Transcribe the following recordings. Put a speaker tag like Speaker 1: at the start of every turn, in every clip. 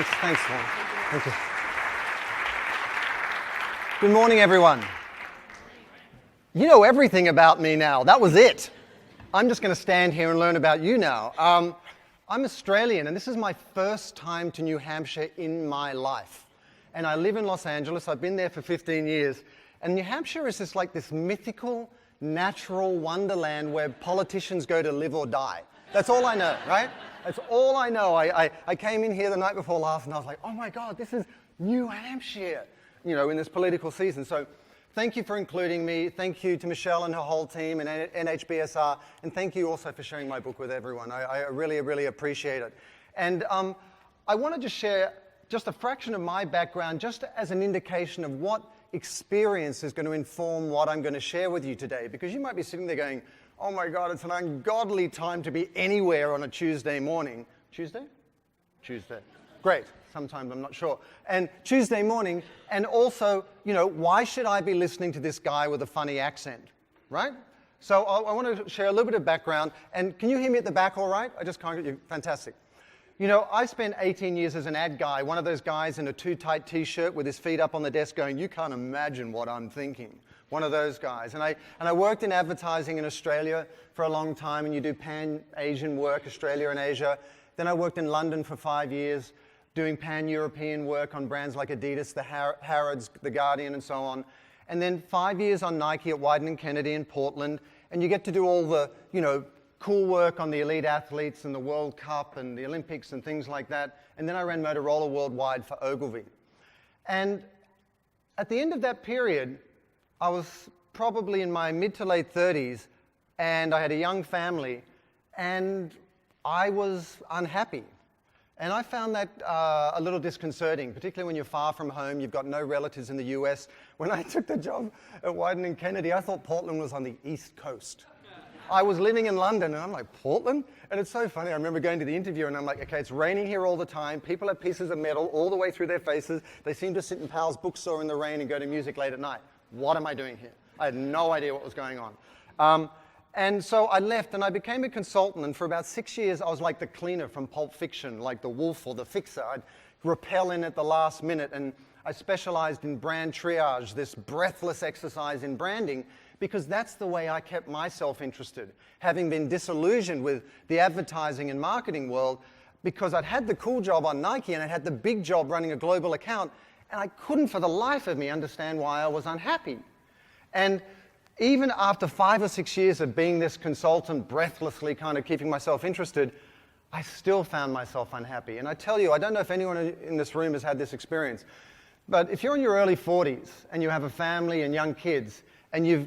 Speaker 1: Thanks, Warren. Thank you. Good morning, everyone. You know everything about me now. That was it. I'm just going to stand here and learn about you now. I'm Australian, and this is my first time to New Hampshire in my life. And I live in Los Angeles. I've been there for 15 years. And New Hampshire is just like this mythical, natural wonderland where politicians go to live or die. That's all I know, right? That's all I know. I came in here the night before last, and I was like, oh my God, this is New Hampshire, you know, in this political season. So thank you for including me. Thank you to Michelle and her whole team and NHBSR. And thank you also for sharing my book with everyone. I really, really appreciate it. And I want to just share just a fraction of my background, just as an indication of what experience is going to inform what I'm going to share with you today. Because you might be sitting there going, oh my God, it's an ungodly time to be anywhere on a Tuesday morning. Tuesday? Tuesday. Great. Sometimes I'm not sure. And Tuesday morning, and also, you know, why should I be listening to this guy with a funny accent, right? So I want to share a little bit of background. And can you hear me at the back all right? I just can't get you. Fantastic. You know, I spent 18 years as an ad guy, one of those guys in a too tight t-shirt with his feet up on the desk going, you can't imagine what I'm thinking. One of those guys. And I worked in advertising in Australia for a long time, and you do pan-Asian work, Australia and Asia. Then I worked in London for 5 years, doing pan-European work on brands like Adidas, the Harrods, the Guardian, and so on. And then 5 years on Nike at Wieden & Kennedy in Portland, and you get to do all the, you know, cool work on the elite athletes and the World Cup and the Olympics and things like that. And then I ran Motorola worldwide for Ogilvy. And at the end of that period, I was probably in my mid to late 30s, and I had a young family, and I was unhappy. And I found that a little disconcerting, particularly when you're far from home, you've got no relatives in the US. When I took the job at Wieden & Kennedy, I thought Portland was on the East Coast. I was living in London, and I'm like, Portland? And it's so funny. I remember going to the interview, and I'm like, okay, it's raining here all the time. People have pieces of metal all the way through their faces. They seem to sit in Pal's bookstore in the rain and go to music late at night. What am I doing here? I had no idea what was going on. And so I left, and I became a consultant, and for about 6 years, I was like the cleaner from Pulp Fiction, like the wolf or the fixer. I'd rappel in at the last minute, and I specialized in brand triage, this breathless exercise in branding, because that's the way I kept myself interested, having been disillusioned with the advertising and marketing world, because I'd had the cool job on Nike, and I'd had the big job running a global account, and I couldn't for the life of me understand why I was unhappy. And even after 5 or 6 years of being this consultant, breathlessly kind of keeping myself interested, I still found myself unhappy. And I tell you, I don't know if anyone in this room has had this experience, but if you're in your early 40s and you have a family and young kids, and you've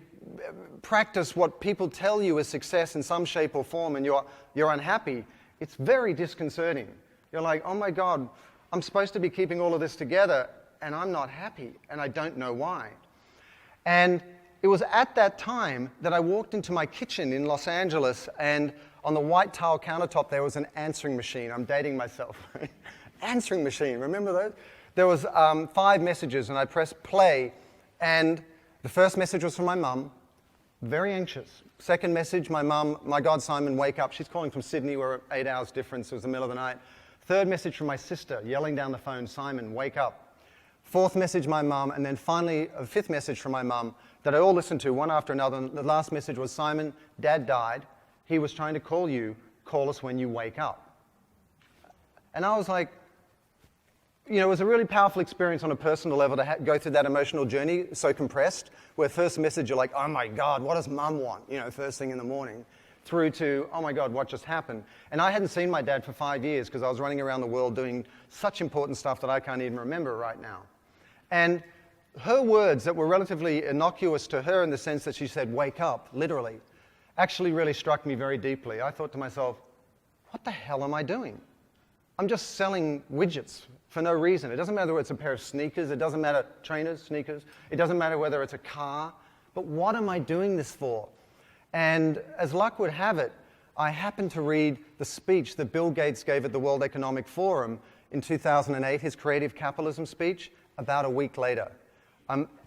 Speaker 1: practiced what people tell you is success in some shape or form, and you're unhappy, it's very disconcerting. You're like, oh my God, I'm supposed to be keeping all of this together, and I'm not happy, and I don't know why. And it was at that time that I walked into my kitchen in Los Angeles, and on the white tile countertop there was an answering machine. I'm dating myself. Answering machine, remember those? There was 5 messages, and I pressed play, and the first message was from my mum, very anxious. Second message, my mum, my God, Simon, wake up. She's calling from Sydney, we're 8 hours difference, it was the middle of the night. Third message from my sister, yelling down the phone, Simon, wake up. Fourth message, my mum, and then finally a 5th message from my mum that I all listened to one after another. And the last message was, Simon, Dad died. He was trying to call you. Call us when you wake up. And I was like, you know, it was a really powerful experience on a personal level to go through that emotional journey, so compressed, where first message you're like, oh my God, what does Mum want? You know, first thing in the morning, through to, oh my God, what just happened? And I hadn't seen my dad for 5 years because I was running around the world doing such important stuff that I can't even remember right now. And her words that were relatively innocuous to her in the sense that she said, wake up, literally, actually really struck me very deeply. I thought to myself, what the hell am I doing? I'm just selling widgets for no reason. It doesn't matter whether it's a pair of sneakers, it doesn't matter, trainers, sneakers, it doesn't matter whether it's a car, but what am I doing this for? And as luck would have it, I happened to read the speech that Bill Gates gave at the World Economic Forum in 2008, his creative capitalism speech, about a week later.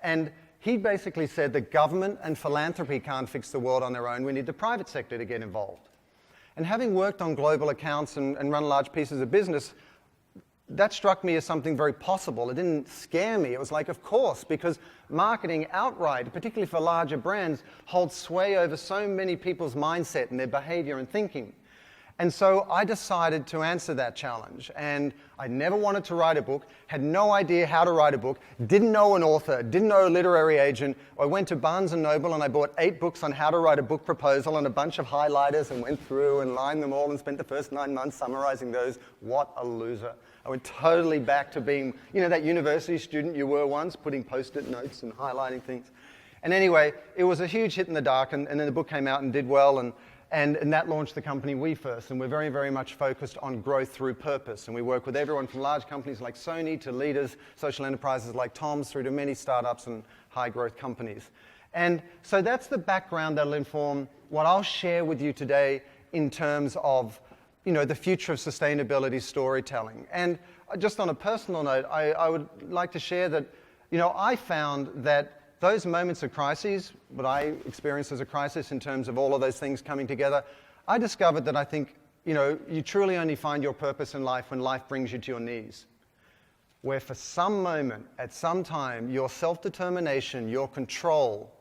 Speaker 1: And he basically said that government and philanthropy can't fix the world on their own, we need the private sector to get involved. And having worked on global accounts and run large pieces of business, that struck me as something very possible. It didn't scare me. It was like, of course, because marketing outright, particularly for larger brands, holds sway over so many people's mindset and their behavior and thinking. And so I decided to answer that challenge. And I never wanted to write a book, had no idea how to write a book, didn't know an author, didn't know a literary agent. I went to Barnes & Noble and I bought 8 books on how to write a book proposal and a bunch of highlighters and went through and lined them all and spent the first 9 months summarizing those. What a loser. I went totally back to being, that university student you were once, putting post-it notes and highlighting things. And anyway, it was a huge hit in the dark, and then the book came out and did well, and that launched the company WeFirst, and we're very, very much focused on growth through purpose. And we work with everyone from large companies like Sony to leaders, social enterprises like Tom's, through to many startups and high-growth companies. And so that's the background that'll inform what I'll share with you today in terms of the future of sustainability storytelling. And just on a personal note, I would like to share that, I found that those moments of crises, what I experienced as a crisis in terms of all of those things coming together, I discovered that I think, you truly only find your purpose in life when life brings you to your knees. Where for some moment, at some time, your self-determination, your control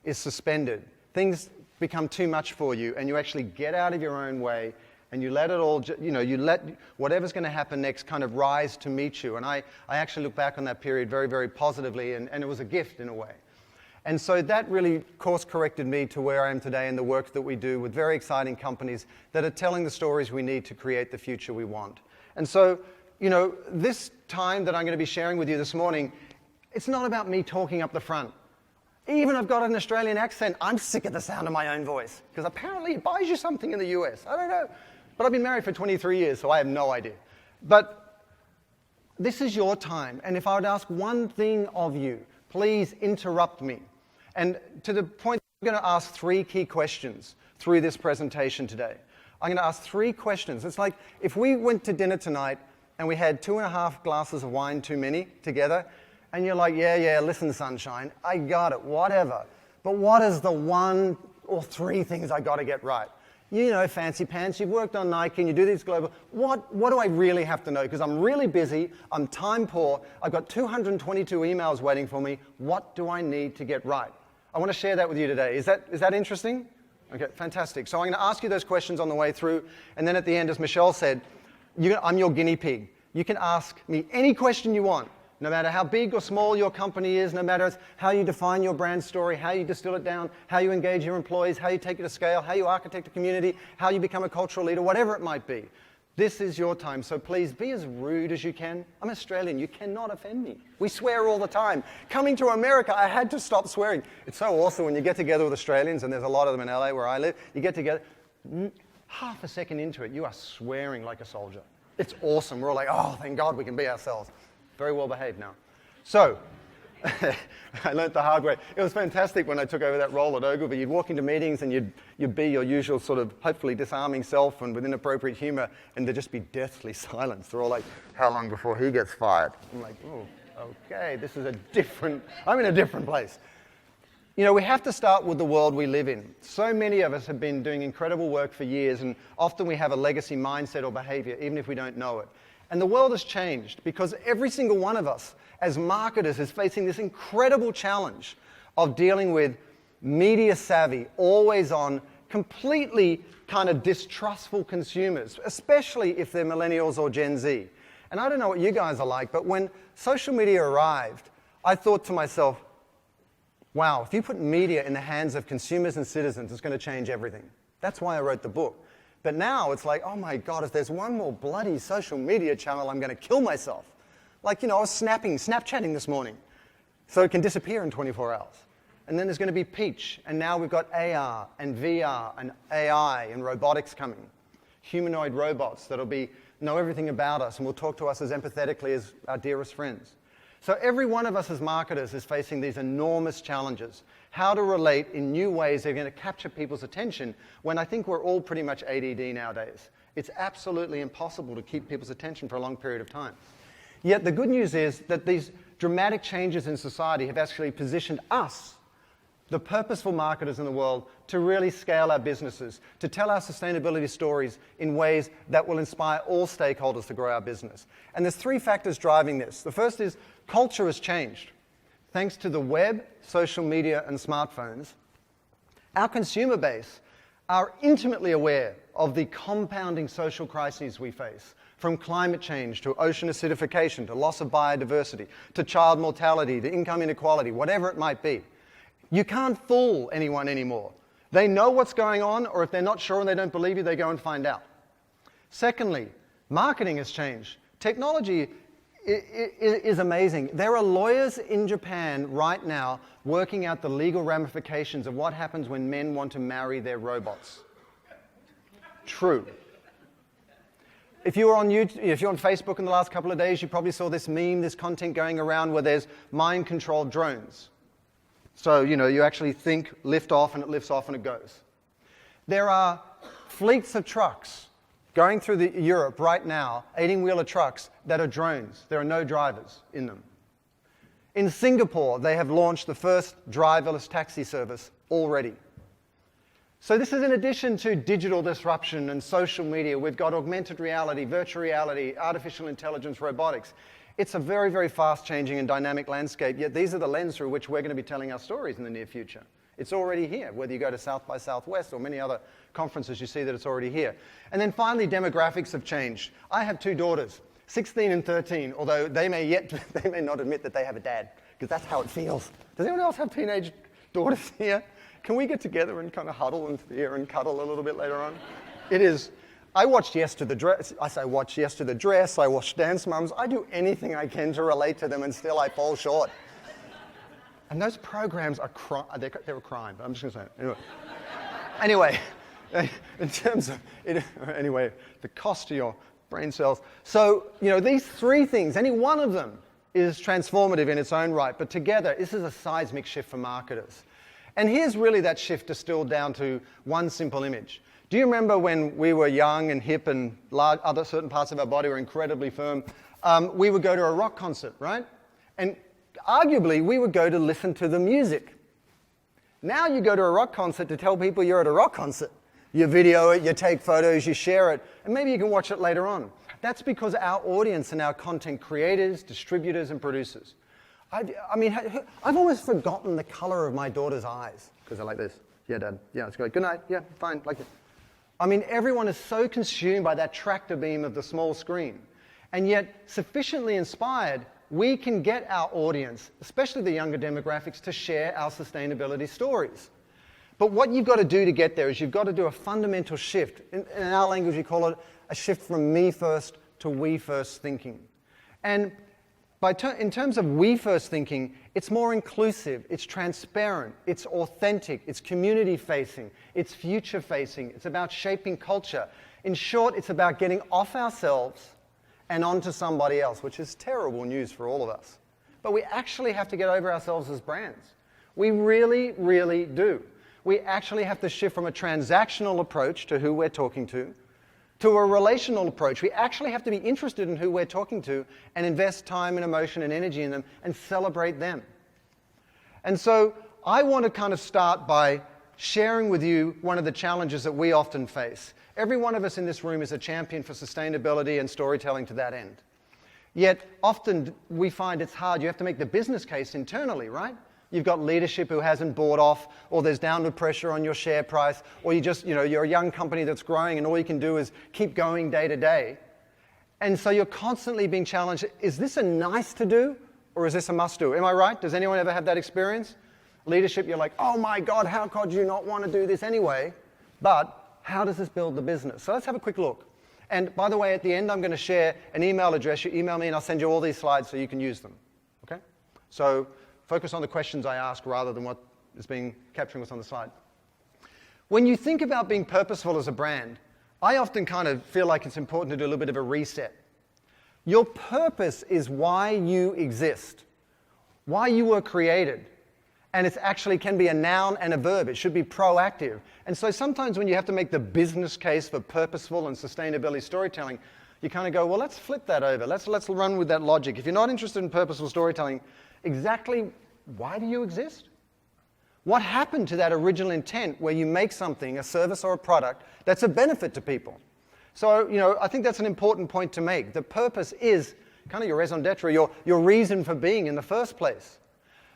Speaker 1: is suspended. Things become too much for you, and you actually get out of your own way, and you let it all, you let whatever's going to happen next kind of rise to meet you. And I actually look back on that period very, very positively, and it was a gift in a way. And so that really course-corrected me to where I am today in the work that we do with very exciting companies that are telling the stories we need to create the future we want. And so, this time that I'm going to be sharing with you this morning, it's not about me talking up the front. Even I've got an Australian accent, I'm sick of the sound of my own voice, because apparently it buys you something in the US. I don't know. But I've been married for 23 years, so I have no idea. But this is your time, and if I would ask one thing of you, please interrupt me. And to the point, I'm going to ask 3 key questions through this presentation today. I'm going to ask 3 questions. It's like if we went to dinner tonight and we had 2.5 glasses of wine too many together, and you're like, yeah, listen, sunshine, I got it, whatever. But what is the 1 or 3 things I got to get right? Fancy pants, you've worked on Nike and you do these global, what do I really have to know? Because I'm really busy, I'm time poor, I've got 222 emails waiting for me. What do I need to get right? I want to share that with you today. Is that interesting? Okay, fantastic. So I'm going to ask you those questions on the way through, and then at the end, as Michelle said, I'm your guinea pig. You can ask me any question you want. No matter how big or small your company is, no matter how you define your brand story, how you distill it down, how you engage your employees, how you take it to scale, how you architect a community, how you become a cultural leader, whatever it might be. This is your time, so please be as rude as you can. I'm Australian, you cannot offend me. We swear all the time. Coming to America, I had to stop swearing. It's so awesome when you get together with Australians, and there's a lot of them in LA where I live, you get together, half a second into it, you are swearing like a soldier. It's awesome. We're all like, oh, thank God we can be ourselves. Very well behaved now. So, I learned the hard way. It was fantastic when I took over that role at Ogilvy. You'd walk into meetings and you'd be your usual sort of hopefully disarming self and with inappropriate humor, and there'd just be deathly silence. They're all like, how long before he gets fired? I'm like, oh, okay, I'm in a different place. We have to start with the world we live in. So many of us have been doing incredible work for years, and often we have a legacy mindset or behavior, even if we don't know it. And the world has changed because every single one of us as marketers is facing this incredible challenge of dealing with media savvy, always on, completely kind of distrustful consumers, especially if they're millennials or Gen Z. And I don't know what you guys are like, but when social media arrived, I thought to myself, wow, if you put media in the hands of consumers and citizens, it's going to change everything. That's why I wrote the book. But now it's like, oh my God, if there's one more bloody social media channel, I'm going to kill myself. Like, I was Snapchatting this morning, so it can disappear in 24 hours. And then there's going to be Peach, and now we've got AR and VR and AI and robotics coming. Humanoid robots that'll know everything about us and will talk to us as empathetically as our dearest friends. So every one of us as marketers is facing these enormous challenges. How to relate in new ways that are going to capture people's attention when I think we're all pretty much ADD nowadays. It's absolutely impossible to keep people's attention for a long period of time. Yet the good news is that these dramatic changes in society have actually positioned us, the purposeful marketers in the world, to really scale our businesses, to tell our sustainability stories in ways that will inspire all stakeholders to grow our business. And there's 3 factors driving this. The first is culture has changed. Thanks to the web, social media, and smartphones, our consumer base are intimately aware of the compounding social crises we face, from climate change to ocean acidification to loss of biodiversity to child mortality to income inequality, whatever it might be. You can't fool anyone anymore. They know what's going on, or if they're not sure and they don't believe you, they go and find out. Secondly, marketing has changed. Technology is amazing. There are lawyers in Japan right now working out the legal ramifications of what happens when men want to marry their robots. True. If you were on YouTube, if you're on Facebook in the last couple of days, you probably saw this meme, this content going around where there's mind-controlled drones. So, you actually think, lift off, and it lifts off and it goes. There are fleets of trucks going through Europe right now, 18-wheeler trucks that are drones. There are no drivers in them. In Singapore, they have launched the first driverless taxi service already. So this is in addition to digital disruption and social media. We've got augmented reality, virtual reality, artificial intelligence, robotics. It's a very, very fast-changing and dynamic landscape, yet these are the lens through which we're going to be telling our stories in the near future. It's already here. Whether you go to South by Southwest or many other conferences, you see that it's already here. And then finally, demographics have changed. I have 2 daughters, 16 and 13, although they may not admit that they have a dad, because that's how it feels. Does anyone else have teenage daughters here? Can we get together and kind of huddle in here and cuddle a little bit later on? It is. I watched Yes to the Dress. I watch Yes to the Dress. I watch Dance Moms. I do anything I can to relate to them, and still I fall short. And those programs are they're a crime. But I'm just going to say it. Anyway, in terms of the cost to your brain cells. So these 3 things, any one of them is transformative in its own right. But together, this is a seismic shift for marketers. And here's really that shift distilled down to one simple image. Do you remember when we were young and hip and other certain parts of our body were incredibly firm? We would go to a rock concert, right? And arguably, we would go to listen to the music. Now you go to a rock concert to tell people you're at a rock concert. You video it, you take photos, you share it, and maybe you can watch it later on. That's because our audience and our content creators, distributors, and producers. I've almost forgotten the color of my daughter's eyes, because they're like this. Yeah, Dad. Yeah, it's great. Good night. Yeah, fine. Like it. Everyone is so consumed by that tractor beam of the small screen. And yet, sufficiently inspired, we can get our audience, especially the younger demographics, to share our sustainability stories. But what you've got to do to get there is you've got to do a fundamental shift. In our language, we call it a shift from me first to we first thinking. And in terms of we first thinking, it's more inclusive, it's transparent, it's authentic, it's community facing, it's future facing, it's about shaping culture. In short, it's about getting off ourselves and onto somebody else, which is terrible news for all of us. But we actually have to get over ourselves as brands. We really, really do. We actually have to shift from a transactional approach to who we're talking to a relational approach. We actually have to be interested in who we're talking to and invest time and emotion and energy in them and celebrate them. And so I want to kind of start by sharing with you one of the challenges that we often face. Every one of us in this room is a champion for sustainability and storytelling to that end. Yet often we find it's hard. You have to make the business case internally, right? You've got leadership who hasn't bought off, or there's downward pressure on your share price, or you're a young company that's growing and all you can do is keep going day to day. And so you're constantly being challenged. Is this a nice to do, or is this a must do? Am I right? Does anyone ever have that experience? Leadership, you're like, oh my God, how could you not want to do this anyway? But how does this build the business? So let's have a quick look. And by the way, at the end, I'm going to share an email address. You email me and I'll send you all these slides so you can use them. Okay? So focus on the questions I ask rather than what is capturing what's on the slide. When you think about being purposeful as a brand, I often kind of feel like it's important to do a little bit of a reset. Your purpose is why you exist, why you were created. And it actually can be a noun and a verb. It should be proactive. And so sometimes when you have to make the business case for purposeful and sustainability storytelling, you kind of go, well, let's flip that over. Let's run with that logic. If you're not interested in purposeful storytelling, exactly why do you exist? What happened to that original intent where you make something, a service or a product, that's a benefit to people? So, I think that's an important point to make. The purpose is kind of your raison d'etre, your reason for being in the first place.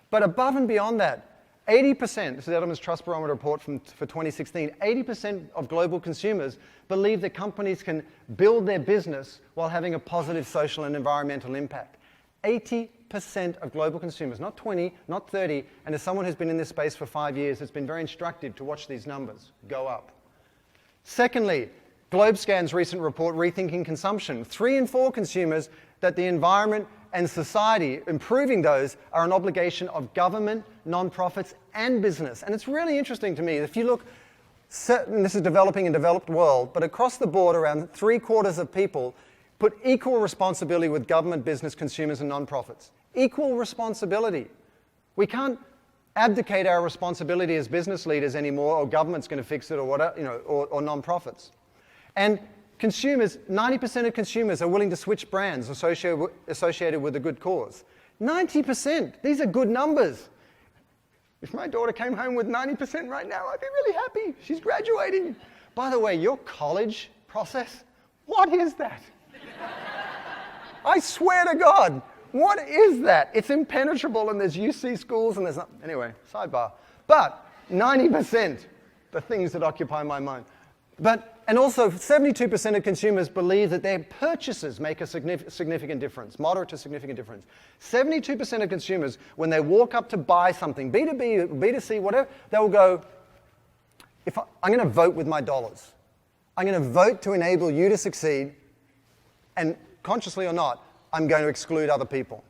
Speaker 1: But above and beyond that, 80%, this is Edelman's Trust Barometer report for 2016, 80% of global consumers believe that companies can build their business while having a positive social and environmental impact. 80% of global consumers, not 20, not 30, and as someone who's been in this space for 5 years, it's been very instructive to watch these numbers go up. Secondly, GlobeScan's recent report, Rethinking Consumption, 3 in 4 consumers that the environment and society, improving those, are an obligation of government, non-profits, and business. And it's really interesting to me, if you look, and this is developing and developed world, but across the board, around 3/4 of people put equal responsibility with government, business, consumers, and non-profits. Equal responsibility. We can't abdicate our responsibility as business leaders anymore, or government's going to fix it, or whatever, or non-profits. And consumers, 90% of consumers are willing to switch brands associated with a good cause. 90%. These are good numbers. If my daughter came home with 90% right now, I'd be really happy. She's graduating. By the way, your college process, what is that? I swear to God, what is that? It's impenetrable, and there's UC schools, and there's not. Anyway, sidebar. But 90%, the things that occupy my mind. And also, 72% of consumers believe that their purchases make a significant difference, moderate to significant difference. 72% of consumers, when they walk up to buy something, B2B, B2C, whatever, they'll go, I'm going to vote with my dollars. I'm going to vote to enable you to succeed, and consciously or not, I'm going to exclude other people.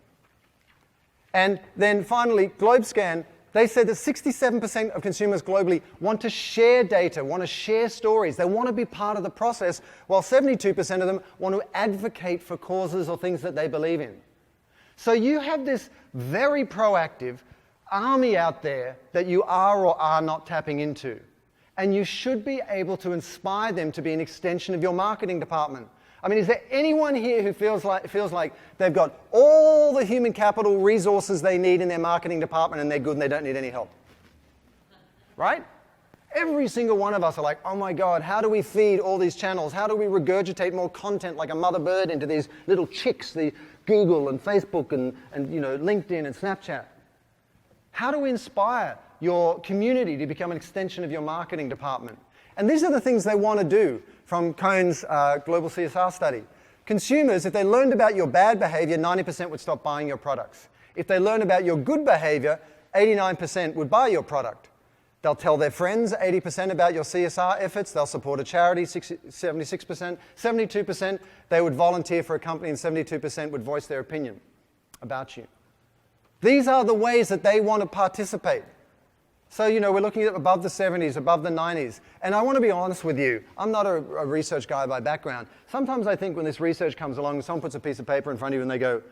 Speaker 1: And then finally, GlobeScan, they said that 67% of consumers globally want to share data, want to share stories. They want to be part of the process, while 72% of them want to advocate for causes or things that they believe in. So you have this very proactive army out there that you are or are not tapping into. And you should be able to inspire them to be an extension of your marketing department. I mean, is there anyone here who feels like they've got all the human capital resources they need in their marketing department and they're good and they don't need any help? Right? Every single one of us are like, oh my God, how do we feed all these channels? How do we regurgitate more content like a mother bird into these little chicks, the Google and Facebook and LinkedIn and Snapchat? How do we inspire your community to become an extension of your marketing department? And these are the things they want to do from Cohn's Global CSR study. Consumers, if they learned about your bad behavior, 90% would stop buying your products. If they learn about your good behavior, 89% would buy your product. They'll tell their friends 80% about your CSR efforts. They'll support a charity, 76%. 72%, they would volunteer for a company, and 72% would voice their opinion about you. These are the ways that they want to participate. So, we're looking at above the 70s, above the 90s. And I want to be honest with you. I'm not a research guy by background. Sometimes I think when this research comes along, someone puts a piece of paper in front of you and they go,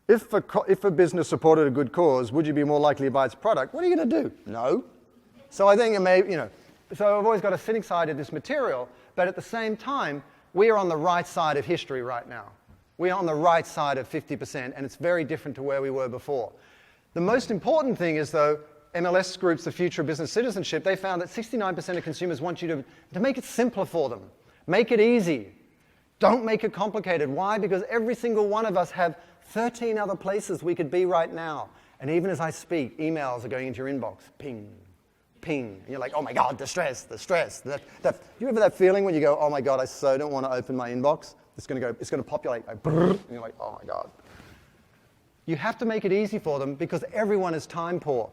Speaker 1: if a business supported a good cause, would you be more likely to buy its product? What are you going to do? No. So I think it may, so I've always got a cynic side of this material, but at the same time, we are on the right side of history right now. We are on the right side of 50%, and it's very different to where we were before. The most important thing is, though, MLS Group's The Future of Business Citizenship, they found that 69% of consumers want you to make it simpler for them. Make it easy. Don't make it complicated. Why? Because every single one of us have 13 other places we could be right now. And even as I speak, emails are going into your inbox. Ping, ping. And you're like, oh my God, the stress. You ever that feeling when you go, oh my God, I so don't want to open my inbox? It's going to populate. Like, and you're like, oh my God. You have to make it easy for them because everyone is time poor.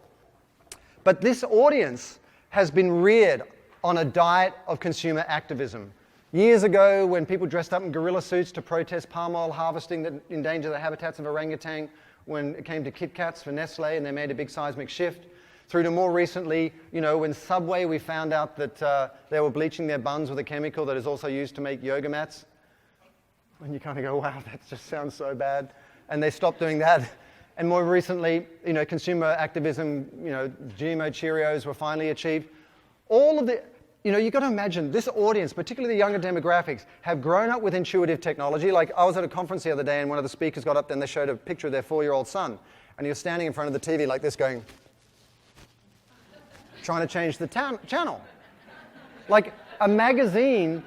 Speaker 1: But this audience has been reared on a diet of consumer activism. Years ago, when people dressed up in gorilla suits to protest palm oil harvesting that endangered the habitats of orangutan, when it came to Kit Kats for Nestle and they made a big seismic shift, through to more recently, when Subway, we found out that they were bleaching their buns with a chemical that is also used to make yoga mats. And you kind of go, wow, that just sounds so bad. And they stopped doing that. And more recently, consumer activism, GMO Cheerios were finally achieved. All of the, you've got to imagine this audience, particularly the younger demographics, have grown up with intuitive technology. Like I was at a conference the other day and one of the speakers got up there and they showed a picture of their 4-year-old son. And he was standing in front of the TV like this going, trying to change the channel. Like a magazine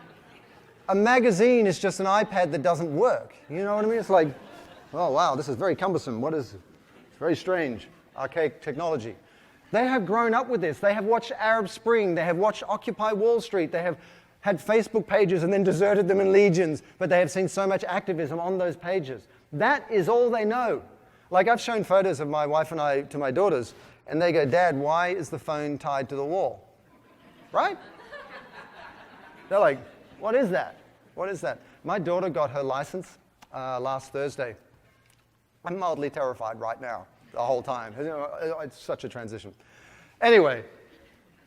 Speaker 1: is just an iPad that doesn't work. You know what I mean? It's like, oh wow, this is very cumbersome. It's very strange, archaic technology. They have grown up with this. They have watched Arab Spring. They have watched Occupy Wall Street. They have had Facebook pages and then deserted them in legions, but they have seen so much activism on those pages. That is all they know. Like I've shown photos of my wife and I to my daughters, and they go, Dad, why is the phone tied to the wall? Right? They're like, what is that? What is that? My daughter got her license last Thursday. I'm mildly terrified right now, the whole time. It's such a transition. Anyway,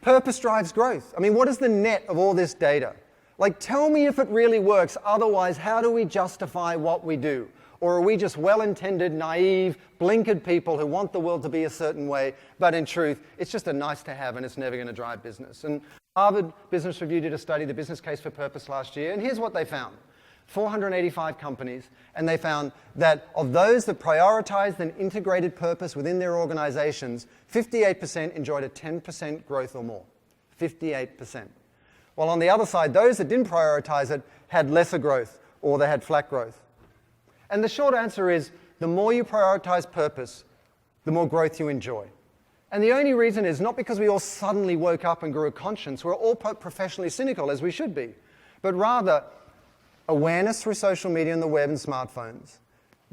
Speaker 1: purpose drives growth. I mean, what is the net of all this data? Like, tell me if it really works. Otherwise, how do we justify what we do? Or are we just well-intended, naive, blinkered people who want the world to be a certain way, but in truth, it's just a nice to have and it's never going to drive business? And Harvard Business Review did a study, the business case for purpose last year, and here's what they found. 485 companies, and they found that of those that prioritized an integrated purpose within their organizations, 58% enjoyed a 10% growth or more. 58%. While on the other side, those that didn't prioritize it had lesser growth, or they had flat growth. And the short answer is, the more you prioritize purpose, the more growth you enjoy. And the only reason is not because we all suddenly woke up and grew a conscience, we're all professionally cynical, as we should be, but rather awareness through social media and the web and smartphones,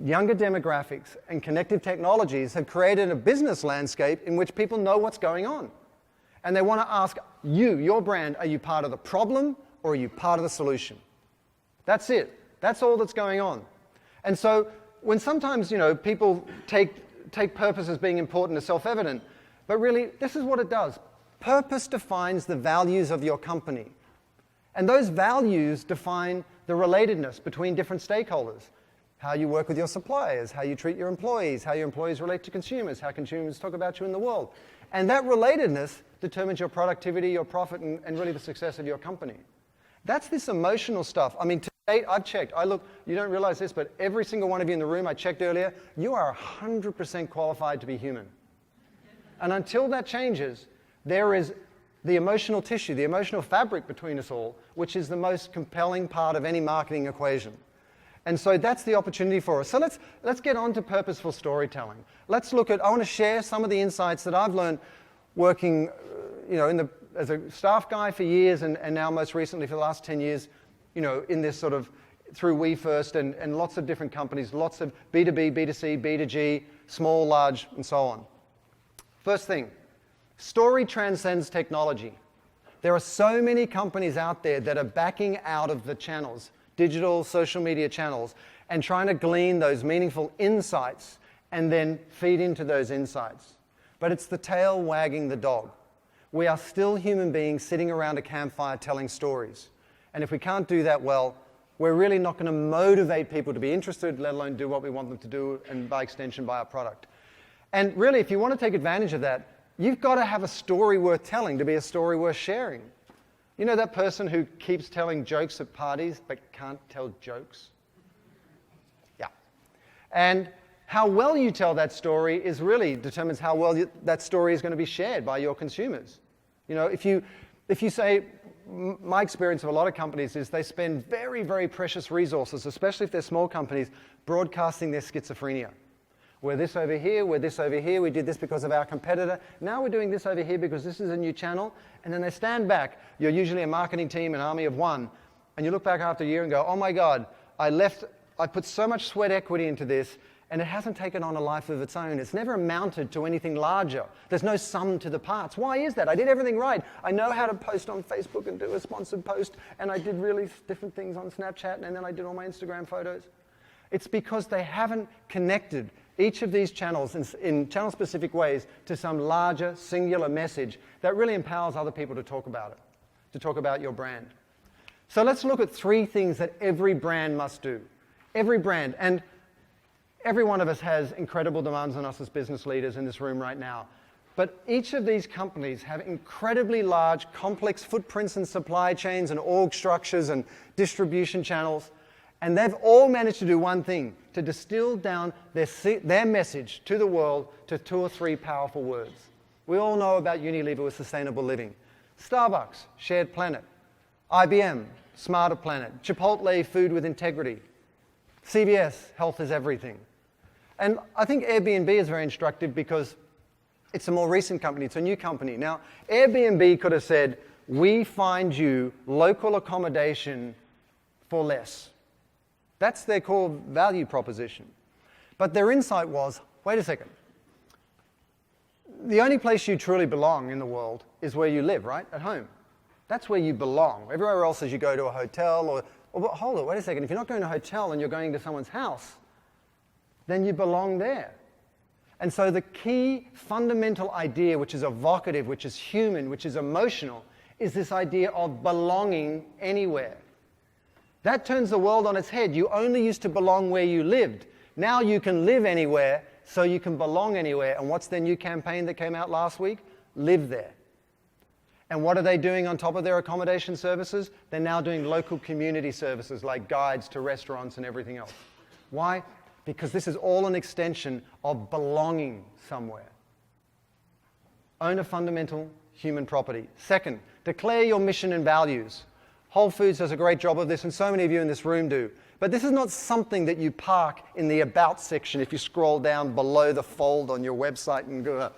Speaker 1: younger demographics, and connective technologies have created a business landscape in which people know what's going on. And they want to ask you, your brand, are you part of the problem or are you part of the solution? That's it. That's all that's going on. And so when sometimes, people take purpose as being important as self-evident, but really, this is what it does. Purpose defines the values of your company. And those values define the relatedness between different stakeholders. How you work with your suppliers, how you treat your employees, how your employees relate to consumers, how consumers talk about you in the world. And that relatedness determines your productivity, your profit, and really the success of your company. That's this emotional stuff. I mean, to date, I've checked. You don't realize this, but every single one of you in the room, I checked earlier, you are 100% qualified to be human. And until that changes, there is the emotional tissue, the emotional fabric between us all, which is the most compelling part of any marketing equation. And so that's the opportunity for us. So let's get on to purposeful storytelling. Let's look at, I want to share some of the insights that I've learned working as a staff guy for years and now most recently for the last 10 years, in this sort of through WeFirst and lots of different companies, lots of B2B, B2C, B2G, small, large, and so on. First thing, story transcends technology. There are so many companies out there that are backing out of the channels, digital, social media channels, and trying to glean those meaningful insights and then feed into those insights. But it's the tail wagging the dog. We are still human beings sitting around a campfire telling stories. And if we can't do that well, we're really not going to motivate people to be interested, let alone do what we want them to do, and by extension, buy our product. And really, if you want to take advantage of that, you've got to have a story worth telling to be a story worth sharing. You know that person who keeps telling jokes at parties but can't tell jokes? Yeah. And how well you tell that story is really determines how well that story is going to be shared by your consumers. If you say, my experience of a lot of companies is they spend very, very precious resources, especially if they're small companies, broadcasting their schizophrenia. We're this over here, we're this over here, we did this because of our competitor, now we're doing this over here because this is a new channel, and then they stand back. You're usually a marketing team, an army of one, and you look back after a year and go, oh my God, I put so much sweat equity into this, and it hasn't taken on a life of its own. It's never amounted to anything larger. There's no sum to the parts. Why is that? I did everything right. I know how to post on Facebook and do a sponsored post, and I did really different things on Snapchat, and then I did all my Instagram photos. It's because they haven't connected each of these channels in channel-specific ways to some larger, singular message that really empowers other people to talk about it, to talk about your brand. So let's look at 3 things that every brand must do. Every brand, and every one of us has incredible demands on us as business leaders in this room right now. But each of these companies have incredibly large, complex footprints and supply chains and org structures and distribution channels. And they've all managed to do one thing, to distill down their message to the world to 2 or 3 powerful words. We all know about Unilever with sustainable living. Starbucks, shared planet. IBM, smarter planet. Chipotle, food with integrity. CVS, health is everything. And I think Airbnb is very instructive because it's a more recent company, it's a new company. Now, Airbnb could have said, we find you local accommodation for less. That's their core value proposition. But their insight was, wait a second, the only place you truly belong in the world is where you live, right? At home. That's where you belong. Everywhere else is you go to a hotel or hold it, wait a second, if you're not going to a hotel and you're going to someone's house, then you belong there. And so the key fundamental idea, which is evocative, which is human, which is emotional, is this idea of belonging anywhere. That turns the world on its head. You only used to belong where you lived. Now you can live anywhere, so you can belong anywhere. And what's their new campaign that came out last week? Live there. And what are they doing on top of their accommodation services? They're now doing local community services like guides to restaurants and everything else. Why? Because this is all an extension of belonging somewhere. Own a fundamental human property. Second, declare your mission and values. Whole Foods does a great job of this, and so many of you in this room do. But this is not something that you park in the About section if you scroll down below the fold on your website and go.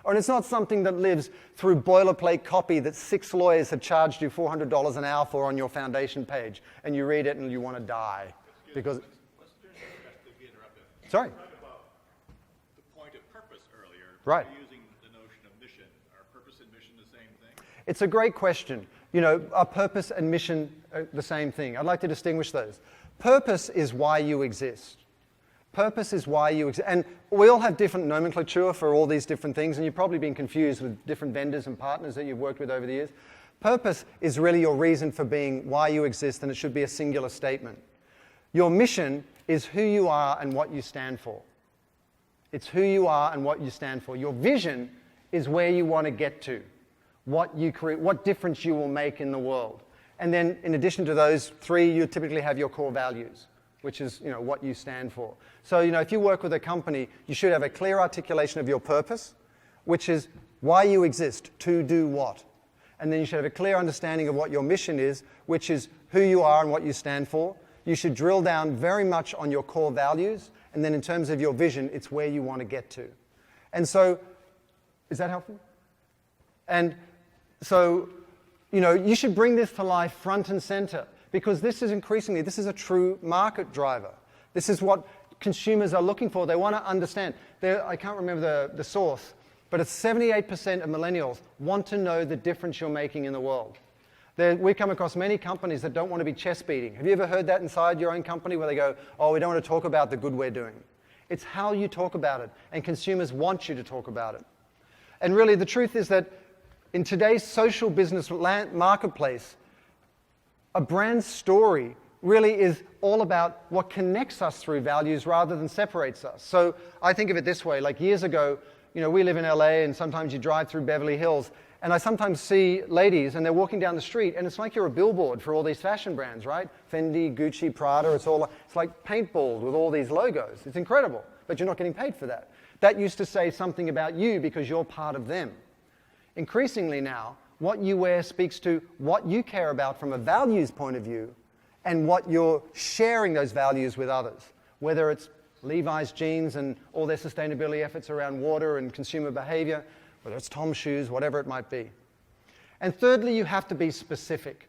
Speaker 1: Or it's not something that lives through boilerplate copy that 6 lawyers have charged you $400 an hour for on your foundation page, and you read it and you want to die. Because sorry?
Speaker 2: You talked about the point of purpose earlier.
Speaker 1: Right.
Speaker 2: You're using the notion of mission. Are purpose and mission the same thing?
Speaker 1: It's a great question. You know, are purpose and mission the same thing? I'd like to distinguish those. Purpose is why you exist. Purpose is why you exist. And we all have different nomenclature for all these different things, and you've probably been confused with different vendors and partners that you've worked with over the years. Purpose is really your reason for being, why you exist, and it should be a singular statement. Your mission is who you are and what you stand for. It's who you are and what you stand for. Your vision is where you want to get to, what you create, what difference you will make in the world. And then in addition to those 3, you typically have your core values, which is, you know, what you stand for. So, you know, if you work with a company, you should have a clear articulation of your purpose, which is why you exist, to do what. And then you should have a clear understanding of what your mission is, which is who you are and what you stand for. You should drill down very much on your core values, and then in terms of your vision, it's where you want to get to. And so, is that helpful? And so, you know, you should bring this to life front and center, because this is increasingly, this is a true market driver. This is what consumers are looking for. They want to understand. I can't remember the source, but it's 78% of millennials want to know the difference you're making in the world. We come across many companies that don't want to be chest beating. Have you ever heard that inside your own company where they go, oh, we don't want to talk about the good we're doing? It's how you talk about it, and consumers want you to talk about it. And really, the truth is that in today's social business marketplace, a brand story really is all about what connects us through values rather than separates us. So I think of it this way, like years ago, you know, we live in LA and sometimes you drive through Beverly Hills, and I sometimes see ladies and they're walking down the street and it's like you're a billboard for all these fashion brands, right? Fendi, Gucci, Prada, it's like paintballed with all these logos. It's incredible, but you're not getting paid for that. That used to say something about you because you're part of them. Increasingly now, what you wear speaks to what you care about from a values point of view and what you're sharing those values with others, whether it's Levi's jeans and all their sustainability efforts around water and consumer behavior, whether it's Tom's shoes, whatever it might be. And thirdly, you have to be specific.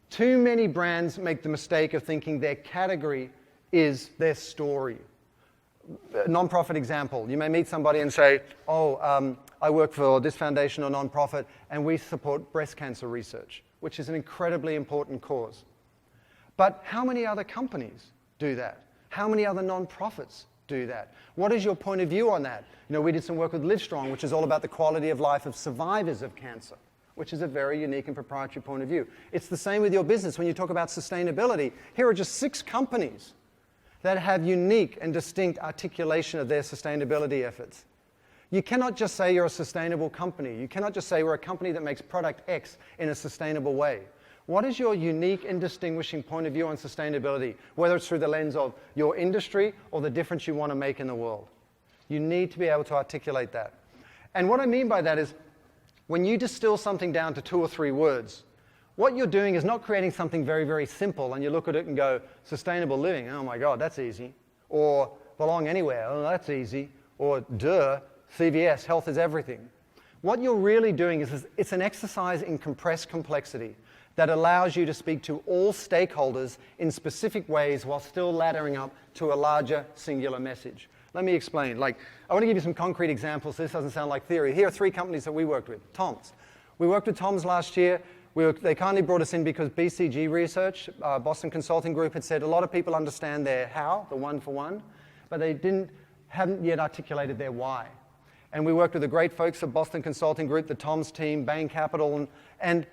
Speaker 1: Too many brands make the mistake of thinking their category is their story. A non-profit example, you may meet somebody and say, I work for this foundation or non-profit and we support breast cancer research, which is an incredibly important cause. But how many other companies do that? How many other non-profits do that? What is your point of view on that? You know, we did some work with Livestrong, which is all about the quality of life of survivors of cancer, which is a very unique and proprietary point of view. It's the same with your business. When you talk about sustainability, here are just 6 companies that have unique and distinct articulation of their sustainability efforts. You cannot just say you're a sustainable company. You cannot just say we're a company that makes product X in a sustainable way. What is your unique and distinguishing point of view on sustainability, whether it's through the lens of your industry or the difference you want to make in the world? You need to be able to articulate that. And what I mean by that is, when you distill something down to 2 or 3 words, what you're doing is not creating something very, very simple and you look at it and go, sustainable living, oh my God, that's easy. Or belong anywhere, oh, that's easy. Or duh, CVS, health is everything. What you're really doing is it's an exercise in compressed complexity that allows you to speak to all stakeholders in specific ways while still laddering up to a larger singular message. Let me explain. I want to give you some concrete examples. This doesn't sound like theory. Here are 3 companies that we worked with. Tom's. We worked with Tom's last year. They kindly brought us in because BCG Research, Boston Consulting Group, had said a lot of people understand their how, the one for one, but they haven't yet articulated their why. And we worked with the great folks at Boston Consulting Group, the Tom's team, Bain Capital, and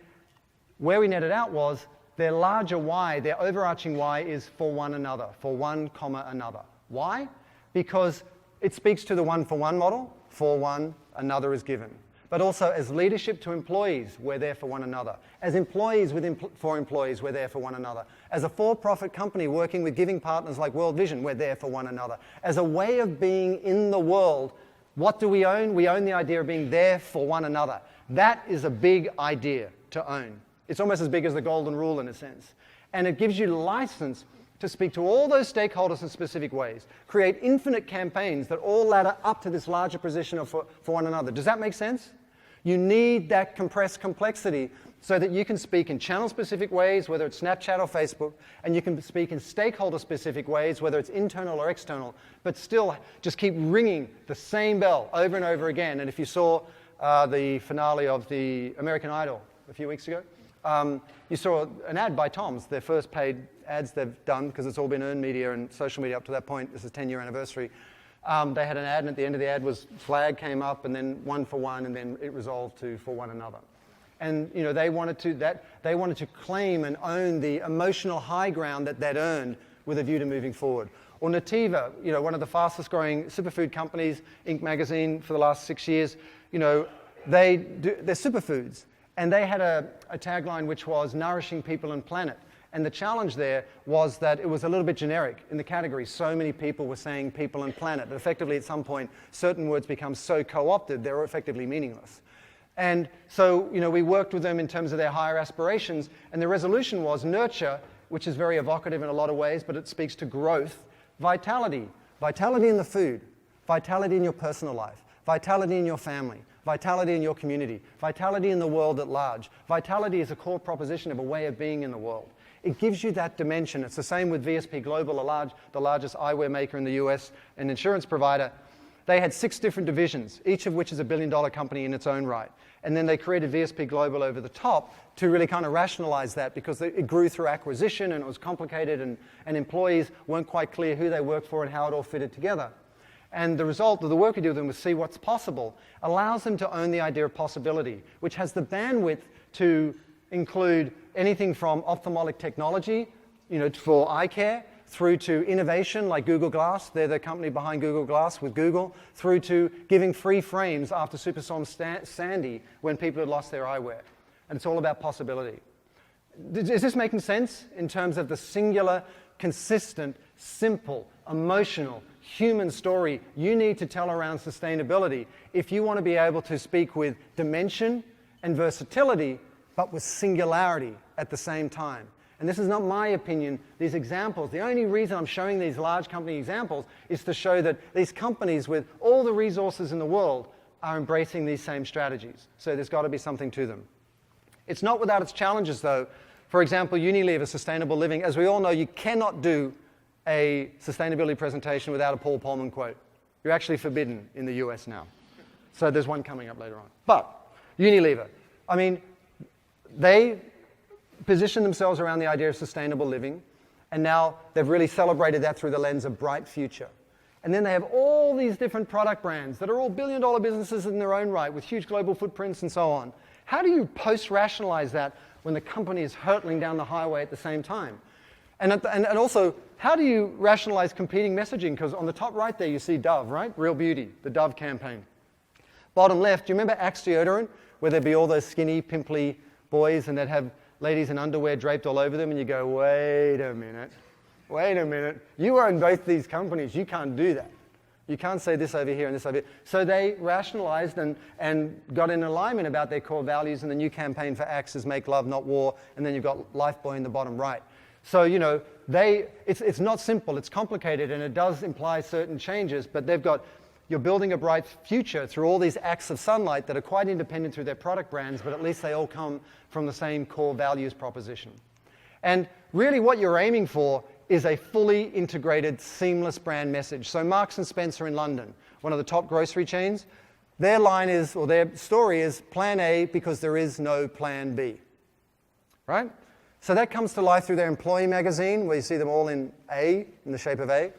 Speaker 1: where we netted out was their larger why, their overarching why is for one another, for one comma another. Why? Because it speaks to the one-for-one model, for one, another is given. But also as leadership to employees, we're there for one another. As employees for employees, we're there for one another. As a for-profit company working with giving partners like World Vision, we're there for one another. As a way of being in the world, what do we own? We own the idea of being there for one another. That is a big idea to own. It's almost as big as the golden rule in a sense. And it gives you license to speak to all those stakeholders in specific ways, create infinite campaigns that all ladder up to this larger position of for one another. Does that make sense? You need that compressed complexity so that you can speak in channel-specific ways, whether it's Snapchat or Facebook, and you can speak in stakeholder-specific ways, whether it's internal or external, but still just keep ringing the same bell over and over again. And if you saw the finale of the American Idol a few weeks ago, you saw an ad by Tom's, their first paid ads they've done, because it's all been earned media and social media up to that point. This is 10-year anniversary. They had an ad, and at the end of the ad was flag came up, and then one for one, and then it resolved to for one another. And they wanted to claim and own the emotional high ground that they'd earned with a view to moving forward. Or Nativa, one of the fastest growing superfood companies, Inc. magazine for the last 6 years, they're superfoods. And they had a tagline which was nourishing people and planet. And the challenge there was that it was a little bit generic in the category. So many people were saying people and planet. But effectively, at some point, certain words become so co-opted, they're effectively meaningless. And so, we worked with them in terms of their higher aspirations. And the resolution was nurture, which is very evocative in a lot of ways, but it speaks to growth, vitality. Vitality in the food, vitality in your personal life, vitality in your family, vitality in your community, vitality in the world at large. Vitality is a core proposition of a way of being in the world. It gives you that dimension. It's the same with VSP Global, the largest eyewear maker in the US, an insurance provider. They had 6 different divisions, each of which is $1 billion company in its own right. And then they created VSP Global over the top to really kind of rationalize that, because it grew through acquisition and it was complicated, and employees weren't quite clear who they worked for and how it all fitted together. And the result of the work we do with them was see what's possible, allows them to own the idea of possibility, which has the bandwidth to include anything from ophthalmic technology, for eye care, through to innovation like Google Glass. They're the company behind Google Glass with Google, through to giving free frames after Superstorm Sandy when people had lost their eyewear. And it's all about possibility. Is this making sense in terms of the singular, consistent, simple, emotional, human story you need to tell around sustainability if you want to be able to speak with dimension and versatility, but with singularity at the same time? And this is not my opinion, these examples. The only reason I'm showing these large company examples is to show that these companies with all the resources in the world are embracing these same strategies. So there's got to be something to them. It's not without its challenges, though. For example, Unilever, sustainable living. As we all know, you cannot do a sustainability presentation without a Paul Polman quote. You're actually forbidden in the US now. So there's one coming up later on. But Unilever, they position themselves around the idea of sustainable living, and now they've really celebrated that through the lens of bright future. And then they have all these different product brands that are all billion-dollar businesses in their own right with huge global footprints and so on. How do you post-rationalize that when the company is hurtling down the highway at the same time? And also, how do you rationalize competing messaging? Because on the top right there, you see Dove, right? Real Beauty, the Dove campaign. Bottom left, do you remember Axe deodorant, where there'd be all those skinny, pimply boys and they'd have ladies in underwear draped all over them, and you go, wait a minute. You own both these companies. You can't do that. You can't say this over here and this over here. So they rationalized and got in alignment about their core values, and the new campaign for Axe is Make Love, Not War, and then you've got Lifebuoy in the bottom right. So, you know, it's not simple, it's complicated, and it does imply certain changes, but they've got, you're building a bright future through all these acts of sunlight that are quite independent through their product brands, but at least they all come from the same core values proposition. And really what you're aiming for is a fully integrated, seamless brand message. So Marks & Spencer in London, one of the top grocery chains, their line is, or their story is, plan A because there is no plan B, right? So that comes to life through their employee magazine, where you see them all in A, in the shape of A.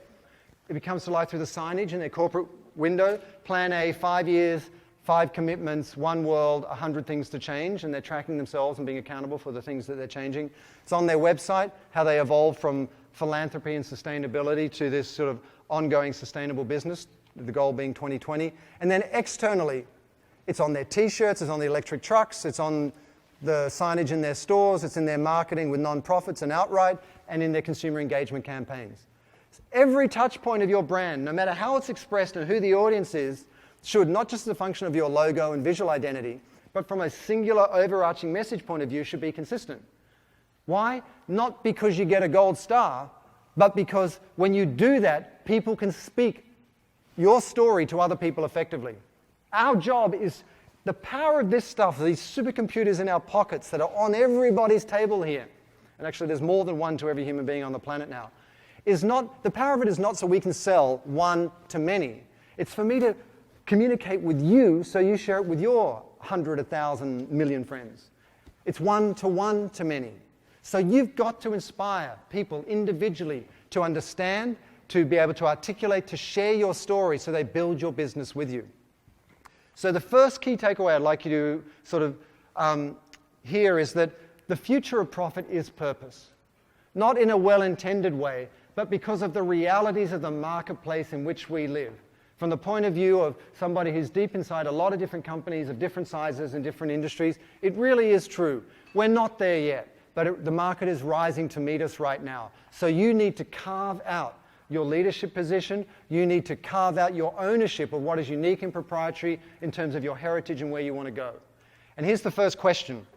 Speaker 1: It comes to life through the signage in their corporate window. Plan A, 5 years, 5 commitments, 1 world, 100 things to change, and they're tracking themselves and being accountable for the things that they're changing. It's on their website, how they evolved from philanthropy and sustainability to this sort of ongoing sustainable business, the goal being 2020. And then externally, it's on their t-shirts, it's on the electric trucks, it's on the signage in their stores, it's in their marketing with non-profits and outright, and in their consumer engagement campaigns. Every touch point of your brand, no matter how it's expressed and who the audience is, should, not just as a function of your logo and visual identity, but from a singular overarching message point of view, should be consistent. Why? Not because you get a gold star, but because when you do that, people can speak your story to other people effectively. Our job is, the power of this stuff, these supercomputers in our pockets that are on everybody's table here, and actually there's more than one to every human being on the planet now, is not, the power of it is not so we can sell one to many. It's for me to communicate with you so you share it with your 100, 1,000, million friends. It's one to many. So you've got to inspire people individually to understand, to be able to articulate, to share your story so they build your business with you. So the first key takeaway I'd like you to sort of hear is that the future of profit is purpose. Not in a well-intended way, but because of the realities of the marketplace in which we live. From the point of view of somebody who's deep inside a lot of different companies of different sizes and different industries, it really is true. We're not there yet, but the market is rising to meet us right now. So you need to carve out your leadership position. You need to carve out your ownership of what is unique and proprietary in terms of your heritage and where you want to go. And here's the first question.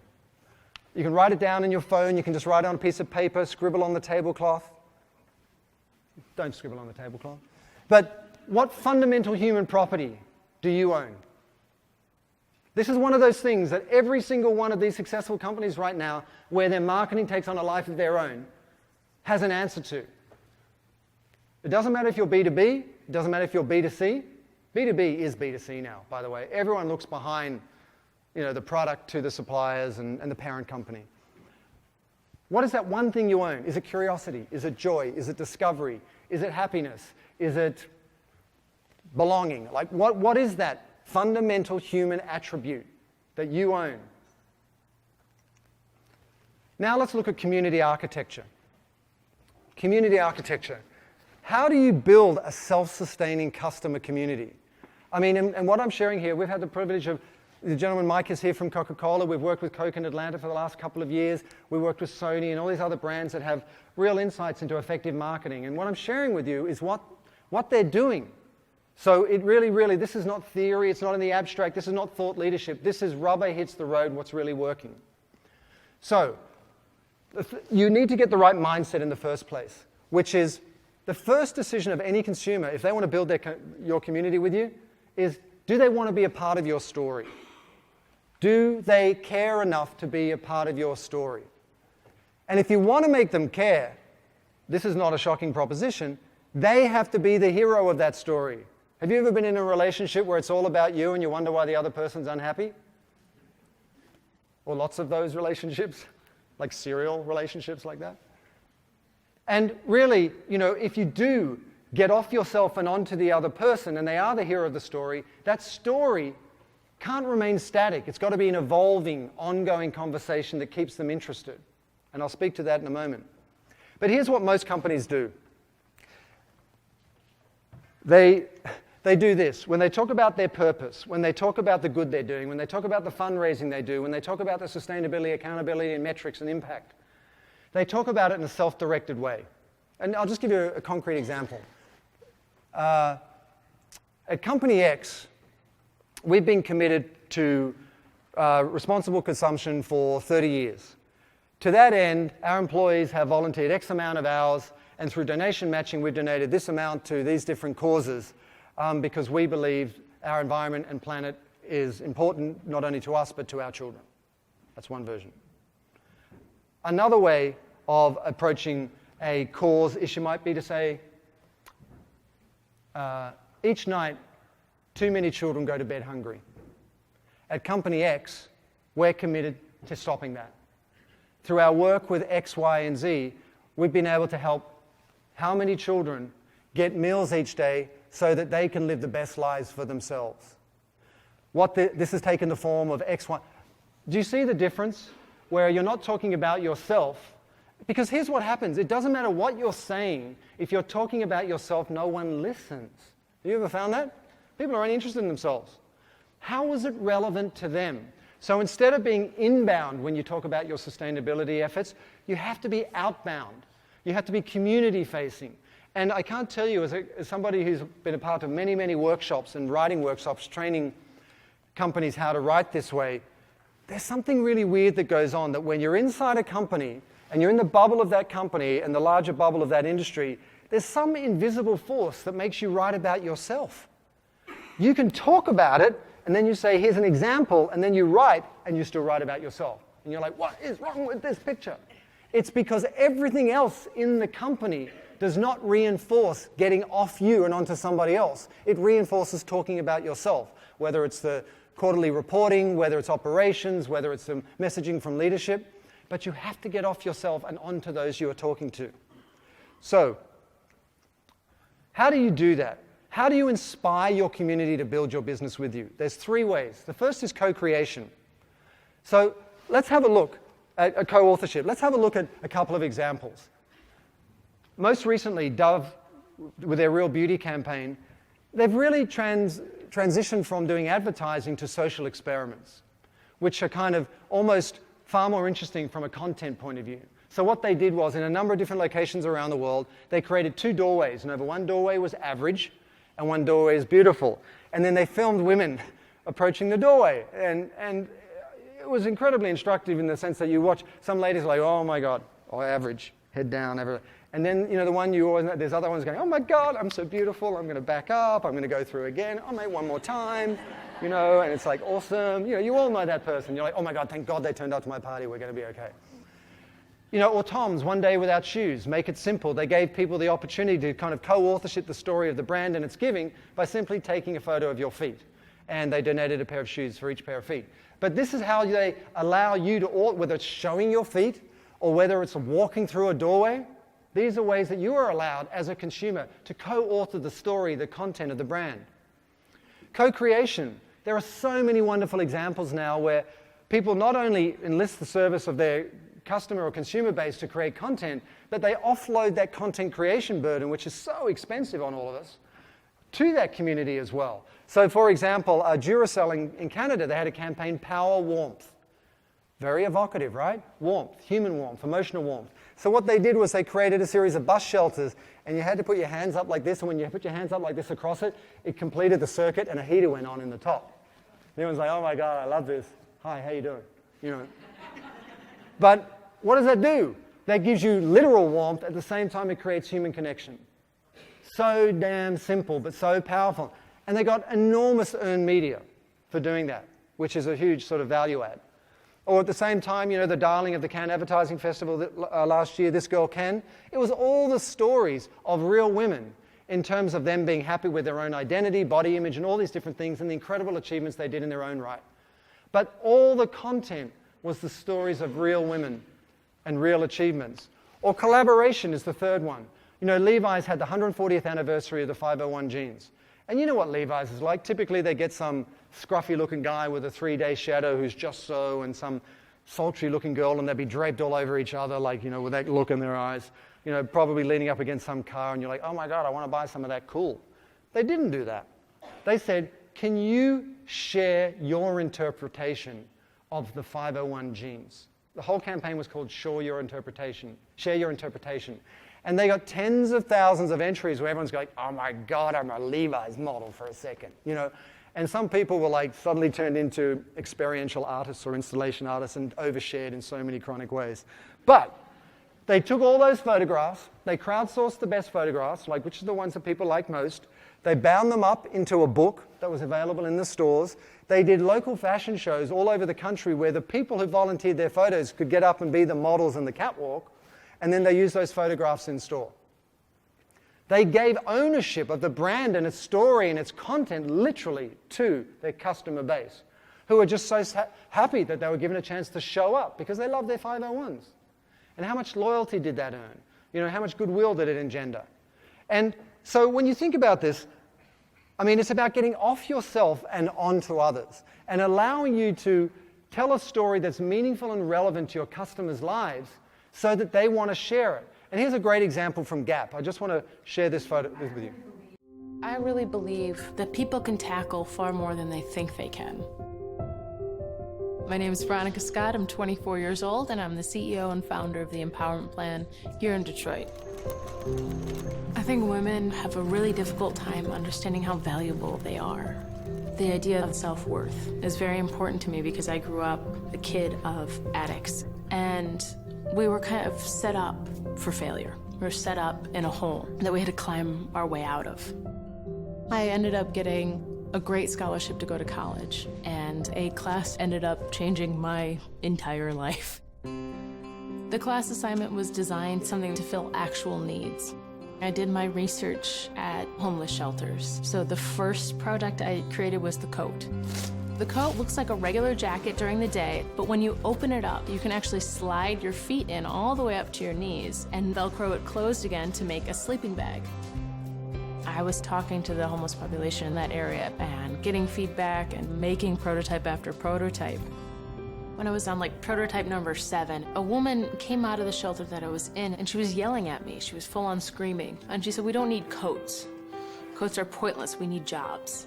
Speaker 1: You can write it down in your phone. You can just write it on a piece of paper, scribble on the tablecloth. Don't scribble on the tablecloth. But what fundamental human property do you own? This is one of those things that every single one of these successful companies right now, where their marketing takes on a life of their own, has an answer to. It doesn't matter if you're B2B, it doesn't matter if you're B2C. B2B is B2C now, by the way. Everyone looks behind, the product to the suppliers and the parent company. What is that one thing you own? Is it curiosity? Is it joy? Is it discovery? Is it happiness? Is it belonging? Like, what is that fundamental human attribute that you own? Now let's look at community architecture. Community architecture. How do you build a self-sustaining customer community? I mean, and what I'm sharing here, we've had the privilege of, the gentleman Mike is here from Coca-Cola. We've worked with Coke in Atlanta for the last couple of years. We worked with Sony and all these other brands that have real insights into effective marketing. And what I'm sharing with you is what they're doing. So it really, this is not theory. It's not in the abstract. This is not thought leadership. This is rubber hits the road, what's really working. So you need to get the right mindset in the first place, which is the first decision of any consumer, if they want to build your community with you, is do they want to be a part of your story? Do they care enough to be a part of your story? And if you want to make them care, this is not a shocking proposition, they have to be the hero of that story. Have you ever been in a relationship where it's all about you and you wonder why the other person's unhappy? Or lots of those relationships, like serial relationships like that? And really, if you do get off yourself and onto the other person, and they are the hero of the story, that story can't remain static. It's got to be an evolving, ongoing conversation that keeps them interested. And I'll speak to that in a moment. But here's what most companies do. They do this. When they talk about their purpose, when they talk about the good they're doing, when they talk about the fundraising they do, when they talk about the sustainability, accountability, and metrics and impact, they talk about it in a self-directed way. And I'll just give you a concrete example. At Company X, we've been committed to responsible consumption for 30 years. To that end, our employees have volunteered X amount of hours, and through donation matching, we've donated this amount to these different causes because we believe our environment and planet is important not only to us, but to our children. That's one version. Another way of approaching a cause issue might be to say, each night, too many children go to bed hungry. At Company X, we're committed to stopping that. Through our work with X, Y, and Z, we've been able to help how many children get meals each day so that they can live the best lives for themselves. This has taken the form of X, Y. Do you see the difference? Where you're not talking about yourself. Because here's what happens. It doesn't matter what you're saying. If you're talking about yourself, no one listens. Have you ever found that? People are only interested in themselves. How is it relevant to them? So instead of being inbound when you talk about your sustainability efforts, you have to be outbound. You have to be community-facing. And I can't tell you, as somebody who's been a part of many, many workshops and writing workshops, training companies how to write this way, there's something really weird that goes on, that when you're inside a company and you're in the bubble of that company and the larger bubble of that industry, there's some invisible force that makes you write about yourself. You can talk about it, and then you say, here's an example, and then you write, and you still write about yourself. And you're like, what is wrong with this picture? It's because everything else in the company does not reinforce getting off you and onto somebody else. It reinforces talking about yourself, whether it's the quarterly reporting, whether it's operations, whether it's the messaging from leadership. But you have to get off yourself and onto those you are talking to. So, how do you do that? How do you inspire your community to build your business with you? There's 3 ways. The first is co-creation. So let's have a look at co-authorship. Let's have a look at a couple of examples. Most recently, Dove, with their Real Beauty campaign, they've really transitioned from doing advertising to social experiments, which are kind of almost far more interesting from a content point of view. So what they did was, in a number of different locations around the world, they created 2 doorways, and over one doorway was average, and one doorway is beautiful. And then they filmed women approaching the doorway. And it was incredibly instructive in the sense that you watch some ladies like, oh my God, oh, average, head down, everything. And then, the one you always know, there's other ones going, oh my God, I'm so beautiful, I'm going to back up, I'm going to go through again, oh, mate, one more time, and it's like awesome. You all know that person. You're like, oh my God, thank God they turned up to my party, we're going to be okay. Or Tom's One Day Without Shoes, make it simple. They gave people the opportunity to kind of co-authorship the story of the brand and its giving by simply taking a photo of your feet. And they donated a pair of shoes for each pair of feet. But this is how they allow you to, whether it's showing your feet or whether it's walking through a doorway, these are ways that you are allowed as a consumer to co-author the story, the content of the brand. Co-creation. There are so many wonderful examples now where people not only enlist the service of their customer or consumer base to create content, but they offload that content creation burden, which is so expensive on all of us, to that community as well. So for example, Duracell in Canada, they had a campaign, Power Warmth. Very evocative, right? Warmth, human warmth, emotional warmth. So what they did was they created a series of bus shelters, and you had to put your hands up like this, and when you put your hands up like this across it, it completed the circuit, and a heater went on in the top. And everyone's like, oh my God, I love this. Hi, how you doing? But what does that do? That gives you literal warmth, at the same time it creates human connection. So damn simple, but so powerful. And they got enormous earned media for doing that, which is a huge sort of value add. Or at the same time, the darling of the Cannes Advertising Festival last year, This Girl Can, it was all the stories of real women in terms of them being happy with their own identity, body image, and all these different things, and the incredible achievements they did in their own right. But all the content was the stories of real women and real achievements. Or collaboration is the third one. Levi's had the 140th anniversary of the 501 jeans. And you know what Levi's is like. Typically they get some scruffy-looking guy with a 3-day shadow who's just so, and some sultry-looking girl, and they'd be draped all over each other, like, with that look in their eyes, probably leaning up against some car, and you're like, oh my God, I want to buy some of that cool. They didn't do that. They said, can you share your interpretation of the 501 jeans? The whole campaign was called Share Your Interpretation. And they got tens of thousands of entries where everyone's going, oh my God, I'm a Levi's model for a second, you know. And some people were like suddenly turned into experiential artists or installation artists and overshared in so many chronic ways. But they took all those photographs, they crowdsourced the best photographs, like which are the ones that people like most. They bound them up into a book that was available in the stores. They did local fashion shows all over the country where the people who volunteered their photos could get up and be the models in the catwalk, and then they used those photographs in store. They gave ownership of the brand and its story and its content literally to their customer base, who were just so happy that they were given a chance to show up because they loved their 501s. And how much loyalty did that earn? You know, how much goodwill did it engender? And so when you think about this, I mean, it's about getting off yourself and onto others and allowing you to tell a story that's meaningful and relevant to your customers' lives so that they want to share it. And here's a great example from Gap. I just want to share this photo with you.
Speaker 3: I really believe that people can tackle far more than they think they can. My name is Veronica Scott. I'm 24 years old, and I'm the CEO and founder of the Empowerment Plan here in Detroit. I think women have a really difficult time understanding how valuable they are. The idea of self-worth is very important to me because I grew up a kid of addicts, and we were kind of set up for failure. We were set up in a hole that we had to climb our way out of. I ended up getting a great scholarship to go to college, and a class ended up changing my entire life. The class assignment was designed something to fill actual needs. I did my research at homeless shelters. So the first product I created was the coat. The coat looks like a regular jacket during the day, but when you open it up, you can actually slide your feet in all the way up to your knees and Velcro it closed again to make a sleeping bag. I was talking to the homeless population in that area and getting feedback and making prototype after prototype. When I was on like prototype number 7, a woman came out of the shelter that I was in and she was yelling at me. She was full on screaming. And she said, "We don't need coats. Coats are pointless. We need jobs."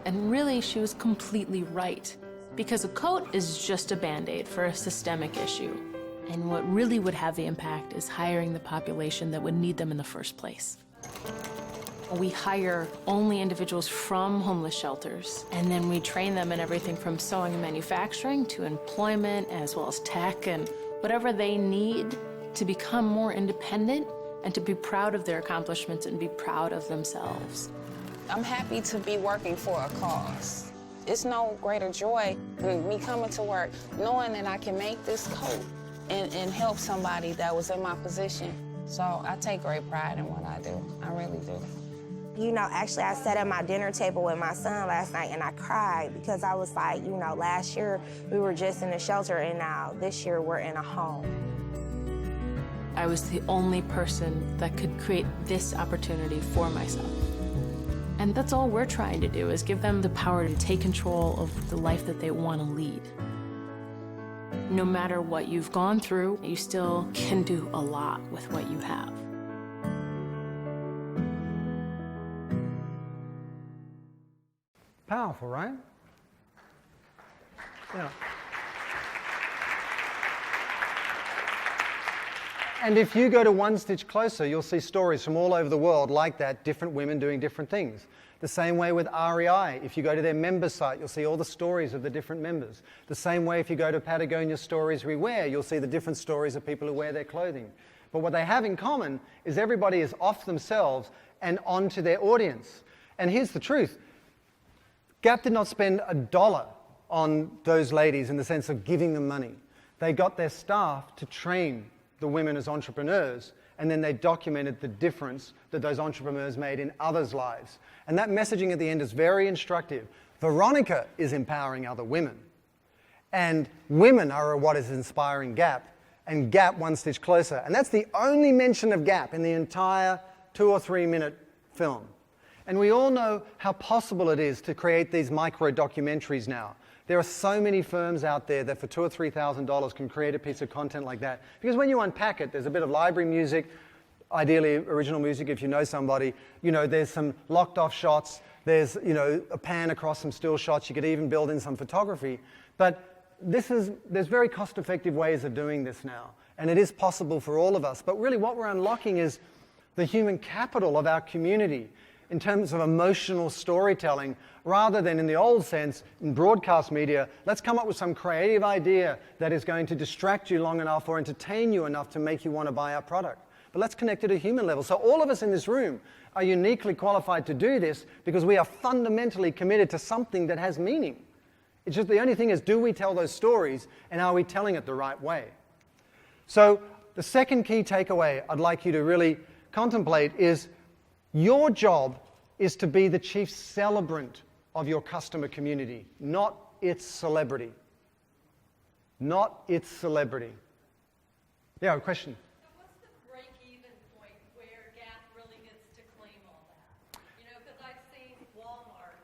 Speaker 3: And really, she was completely right. Because a coat is just a Band-Aid for a systemic issue. And what really would have the impact is hiring the population that would need them in the first place. We hire only individuals from homeless shelters, and then we train them in everything from sewing and manufacturing to employment, as well as tech and whatever they need to become more independent and to be proud of their accomplishments and be proud of themselves.
Speaker 4: I'm happy to be working for a cause. It's no greater joy than me coming to work knowing that I can make this coat and help somebody that was in my position. So I take great pride in what I do. I really do.
Speaker 5: You know, actually, I sat at my dinner table with my son last night and I cried because I was like, you know, last year we were just in a shelter and now this year we're in a home.
Speaker 3: I was the only person that could create this opportunity for myself. And that's all we're trying to do, is give them the power to take control of the life that they want to lead. No matter what you've gone through, you still can do a lot with what you have.
Speaker 1: Powerful, right? Yeah. And if you go to One Stitch Closer, you'll see stories from all over the world like that, different women doing different things. The same way with REI. If you go to their member site, you'll see all the stories of the different members. The same way if you go to Patagonia Stories We Wear, you'll see the different stories of people who wear their clothing. But what they have in common is everybody is off themselves and onto their audience. And here's the truth. Gap did not spend $1 on those ladies in the sense of giving them money. They got their staff to train the women as entrepreneurs, and then they documented the difference that those entrepreneurs made in others' lives. And that messaging at the end is very instructive. Veronica is empowering other women, and women are what is inspiring Gap, and Gap One Stitch Closer. And that's the only mention of Gap in the entire 2 or 3 minute film. And we all know how possible it is to create these micro documentaries now. There are so many firms out there that for $2,000 or $3,000 can create a piece of content like that. Because when you unpack it, there's a bit of library music, ideally original music if you know somebody. You know, there's some locked off shots. There's, you know, a pan across some still shots. You could even build in some photography. But there's very cost-effective ways of doing this now. And it is possible for all of us. But really what we're unlocking is the human capital of our community in terms of emotional storytelling, rather than in the old sense, in broadcast media, let's come up with some creative idea that is going to distract you long enough or entertain you enough to make you want to buy our product. But let's connect it at a human level. So all of us in this room are uniquely qualified to do this because we are fundamentally committed to something that has meaning. It's just the only thing is, do we tell those stories and are we telling it the right way? So the second key takeaway I'd like you to really contemplate is your job is to be the chief celebrant of your customer community, not its celebrity. Not its celebrity. Yeah, a question?
Speaker 6: So what's the break-even point where Gap really gets to claim all that? You know, because I've seen Walmart,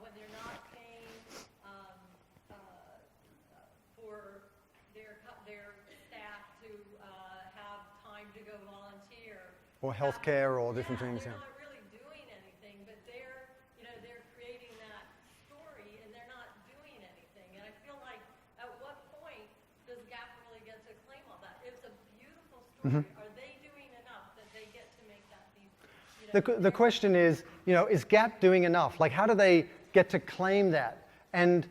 Speaker 6: when they're not paying for their staff to have time to go volunteer.
Speaker 1: Or healthcare or different things.
Speaker 6: They're
Speaker 1: Yeah.
Speaker 6: not really doing anything, but they're creating that story and they're not doing anything. And I feel like, at what point does Gap really get to claim all that? It's a beautiful story. Are they doing enough that they get to make that
Speaker 1: The question is, is Gap doing enough? Like, how do they get to claim that? And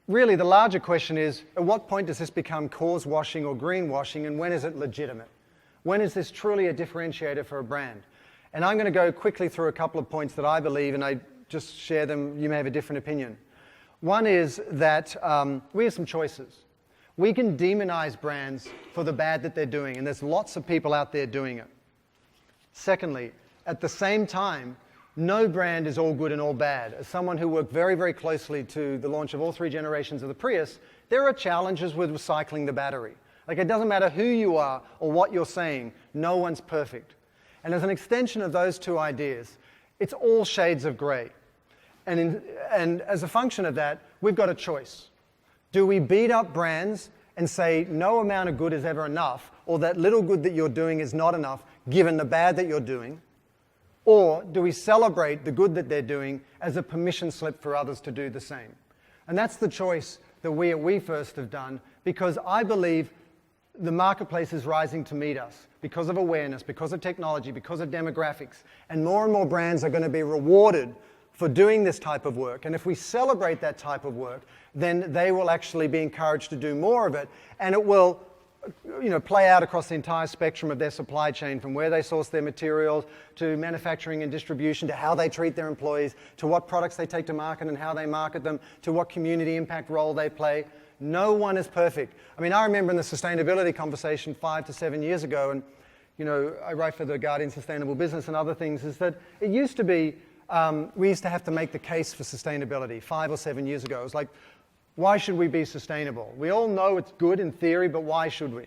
Speaker 1: really, the larger question is, at what point does this become cause washing or greenwashing, and when is it legitimate? When is this truly a differentiator for a brand? And I'm going to go quickly through a couple of points that I believe, and I just share them. You may have a different opinion. One is that we have some choices. We can demonize brands for the bad that they're doing, and there's lots of people out there doing it. Secondly, at the same time, no brand is all good and all bad. As someone who worked very, very closely to the launch of all 3 generations of the Prius, there are challenges with recycling the battery. Like, it doesn't matter who you are or what you're saying, no one's perfect. And as an extension of those 2 ideas, it's all shades of gray. And as a function of that, we've got a choice. Do we beat up brands and say no amount of good is ever enough, or that little good that you're doing is not enough given the bad that you're doing? Or do we celebrate the good that they're doing as a permission slip for others to do the same? And that's the choice that we at WeFirst have done, because I believe the marketplace is rising to meet us because of awareness, because of technology, because of demographics. And more brands are going to be rewarded for doing this type of work. And if we celebrate that type of work, then they will actually be encouraged to do more of it. And it will play out across the entire spectrum of their supply chain, from where they source their materials, to manufacturing and distribution, to how they treat their employees, to what products they take to market and how they market them, to what community impact role they play. No one is perfect. I mean, I remember in the sustainability conversation 5 to 7 years ago, and I write for the Guardian Sustainable Business and other things, is that it used to be, we used to have to make the case for sustainability 5 or 7 years ago. It was like, why should we be sustainable? We all know it's good in theory, but why should we?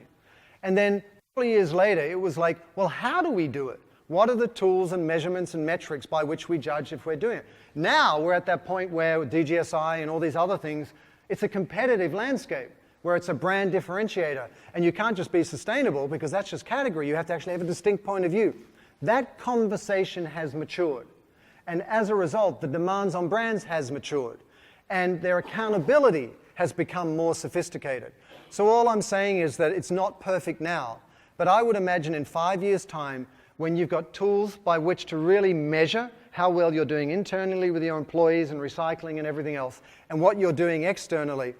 Speaker 1: And then a couple of years later, it was like, well, how do we do it? What are the tools and measurements and metrics by which we judge if we're doing it? Now we're at that point where with DGSI and all these other things, it's a competitive landscape where it's a brand differentiator. And you can't just be sustainable because that's just category. You have to actually have a distinct point of view. That conversation has matured. And as a result, the demands on brands has matured. And their accountability has become more sophisticated. So all I'm saying is that it's not perfect now, but I would imagine in 5 years' time, when you've got tools by which to really measure how well you're doing internally with your employees and recycling and everything else, and what you're doing externally,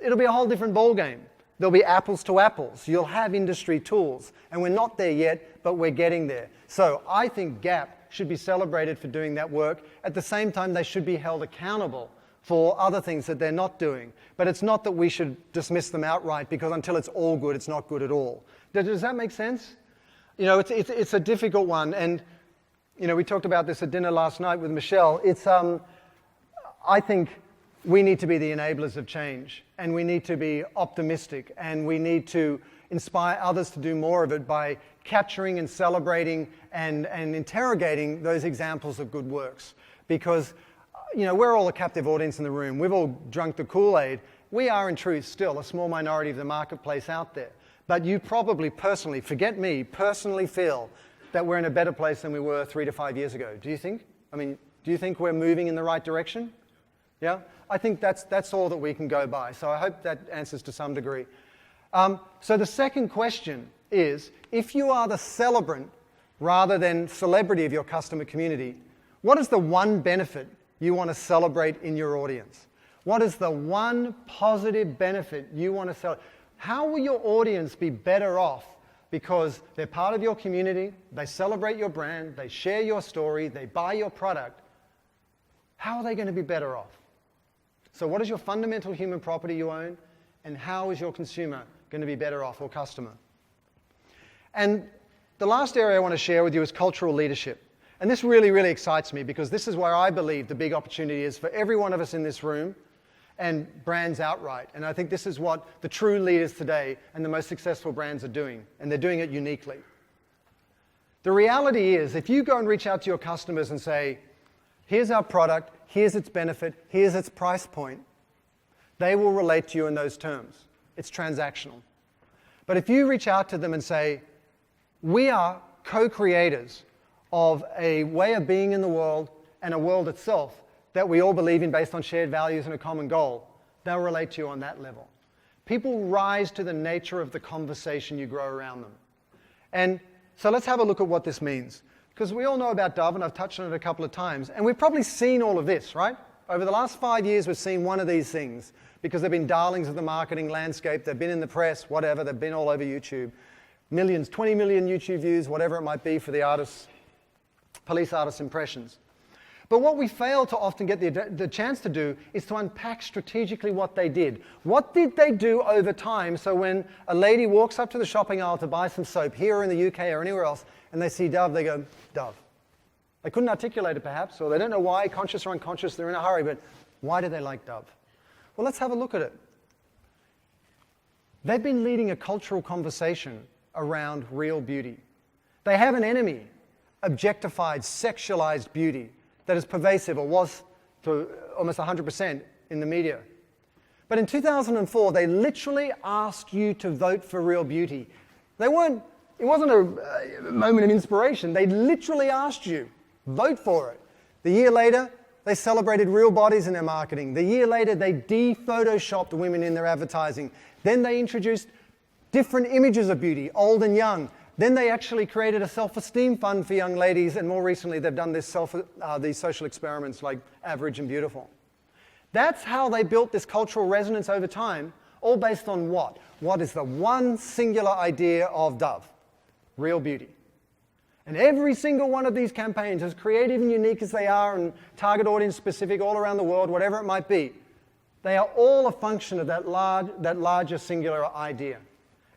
Speaker 1: it'll be a whole different ballgame. There'll be apples to apples. You'll have industry tools. And we're not there yet, but we're getting there. So I think Gap should be celebrated for doing that work. At the same time, they should be held accountable for other things that they're not doing. But it's not that we should dismiss them outright, because until it's all good, it's not good at all. Does that make sense? It's a difficult one. And we talked about this at dinner last night with Michelle. I think we need to be the enablers of change, and we need to be optimistic, and we need to inspire others to do more of it by capturing and celebrating and interrogating those examples of good works. Because we're all a captive audience in the room. We've all drunk the Kool-Aid. We are, in truth, still a small minority of the marketplace out there. But you probably personally, forget me, personally feel that we're in a better place than we were 3 to 5 years ago. Do you think? Do you think we're moving in the right direction? Yeah? I think that's all that we can go by. So I hope that answers to some degree. So the second question is, if you are the celebrant rather than celebrity of your customer community, what is the one benefit you want to celebrate in your audience? What is the one positive benefit you want to celebrate? How will your audience be better off because they're part of your community, they celebrate your brand, they share your story, they buy your product? How are they going to be better off? So what is your fundamental human property you own, and how is your consumer going to be better off, or customer? And the last area I want to share with you is cultural leadership. And this really, really excites me because this is where I believe the big opportunity is for every one of us in this room and brands outright. And I think this is what the true leaders today and the most successful brands are doing, and they're doing it uniquely. The reality is, if you go and reach out to your customers and say, here's our product, here's its benefit, here's its price point, they will relate to you in those terms. It's transactional. But if you reach out to them and say, we are co-creators of a way of being in the world and a world itself that we all believe in based on shared values and a common goal, they'll relate to you on that level. People rise to the nature of the conversation you grow around them. And so let's have a look at what this means. Because we all know about Dove, and I've touched on it a couple of times, and we've probably seen all of this, right? Over the last 5 years, we've seen one of these things because they've been darlings of the marketing landscape, they've been in the press, whatever, they've been all over YouTube. Millions, 20 million YouTube views, whatever it might be for the artists, police artist impressions. But what we fail to often get the chance to do is to unpack strategically what they did. What did they do over time so when a lady walks up to the shopping aisle to buy some soap here in the UK or anywhere else and they see Dove, they go, Dove. They couldn't articulate it perhaps, or they don't know why, conscious or unconscious, they're in a hurry, but why do they like Dove? Well, let's have a look at it. They've been leading a cultural conversation around real beauty. They have an enemy, objectified, sexualized beauty, that is pervasive, or was to almost 100% in the media. But in 2004, they literally asked you to vote for real beauty. It wasn't a moment of inspiration. They literally asked you, vote for it. The year later, they celebrated real bodies in their marketing. The year later, they de-photoshopped women in their advertising. Then they introduced different images of beauty, old and young. Then they actually created a self-esteem fund for young ladies, and more recently they've done these social experiments like Average and Beautiful. That's how they built this cultural resonance over time, all based on what? What is the one singular idea of Dove? Real beauty. And every single one of these campaigns, as creative and unique as they are and target audience specific all around the world, whatever it might be, they are all a function of that larger singular idea.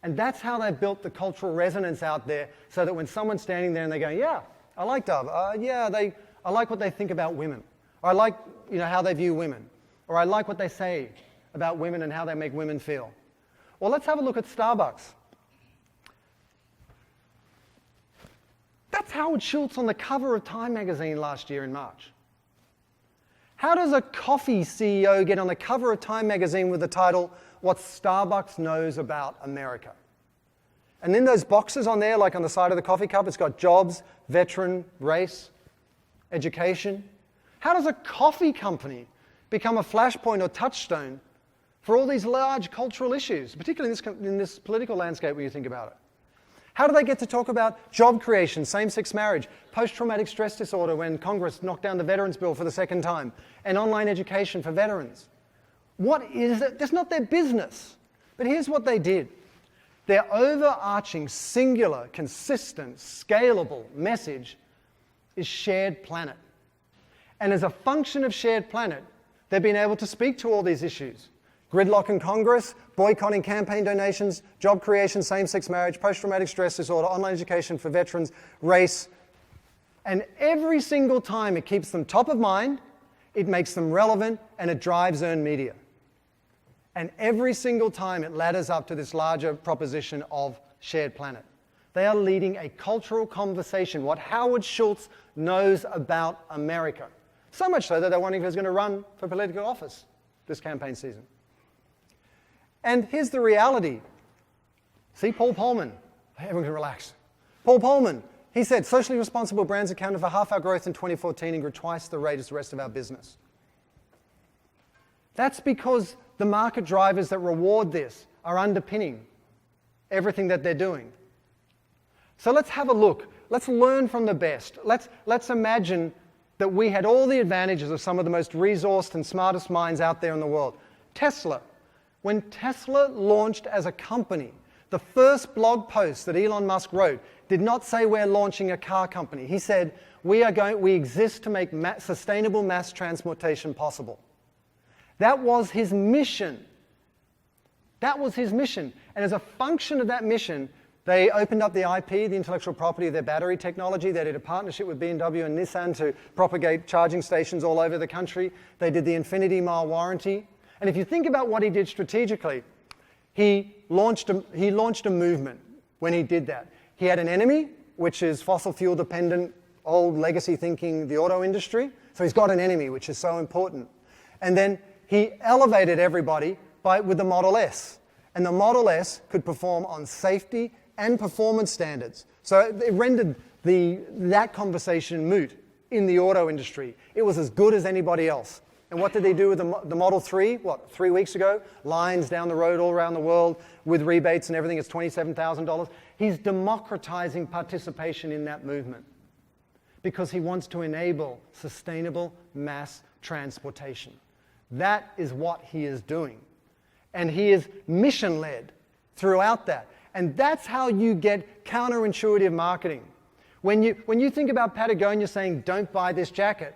Speaker 1: And that's how they built the cultural resonance out there, so that when someone's standing there and they go, yeah, I like Dove. I like what they think about women. Or I like how they view women. Or I like what they say about women and how they make women feel. Well, let's have a look at Starbucks. That's Howard Schultz on the cover of Time magazine last year in March. How does a coffee CEO get on the cover of Time magazine with the title, What Starbucks Knows About America? And then those boxes on there, like on the side of the coffee cup, it's got jobs, veteran, race, education. How does a coffee company become a flashpoint or touchstone for all these large cultural issues, particularly in this political landscape when you think about it? How do they get to talk about job creation, same-sex marriage, post-traumatic stress disorder when Congress knocked down the Veterans Bill for the second time, and online education for veterans? What is it? That's not their business. But here's what they did. Their overarching, singular, consistent, scalable message is shared planet. And as a function of shared planet, they've been able to speak to all these issues. Gridlock in Congress, boycotting campaign donations, job creation, same-sex marriage, post-traumatic stress disorder, online education for veterans, race. And every single time it keeps them top of mind, it makes them relevant, and it drives earned media. And every single time it ladders up to this larger proposition of shared planet. They are leading a cultural conversation, what Howard Schultz knows about America. So much so that they're wondering if he's going to run for political office this campaign season. And here's the reality. See, Paul Polman. Everyone can relax. Paul Polman, he said, socially responsible brands accounted for half our growth in 2014 and grew twice the rate as the rest of our business. That's because the market drivers that reward this are underpinning everything that they're doing. So let's have a look let's learn from the best. Let's imagine that we had all the advantages of some of the most resourced and smartest minds out there in the world. Tesla. When Tesla launched as a company, the first blog post that Elon Musk wrote did not say we're launching a car company. He said, we exist to make sustainable mass transportation possible. That was his mission. That was his mission. And as a function of that mission, they opened up the IP, the intellectual property of their battery technology. They did a partnership with BMW and Nissan to propagate charging stations all over the country. They did the infinity mile warranty. And if you think about what he did strategically, he launched a movement when he did that. He had an enemy, which is fossil fuel dependent, old legacy thinking, the auto industry. So he's got an enemy, which is so important. And then he elevated everybody with the Model S. And the Model S could perform on safety and performance standards. So it rendered that conversation moot in the auto industry. It was as good as anybody else. And what did they do with the Model 3? 3 weeks ago? Lines down the road all around the world with rebates and everything. It's $27,000. He's democratizing participation in that movement because he wants to enable sustainable mass transportation. That is what he is doing. And he is mission-led throughout that. And that's how you get counterintuitive marketing. When you think about Patagonia saying, don't buy this jacket,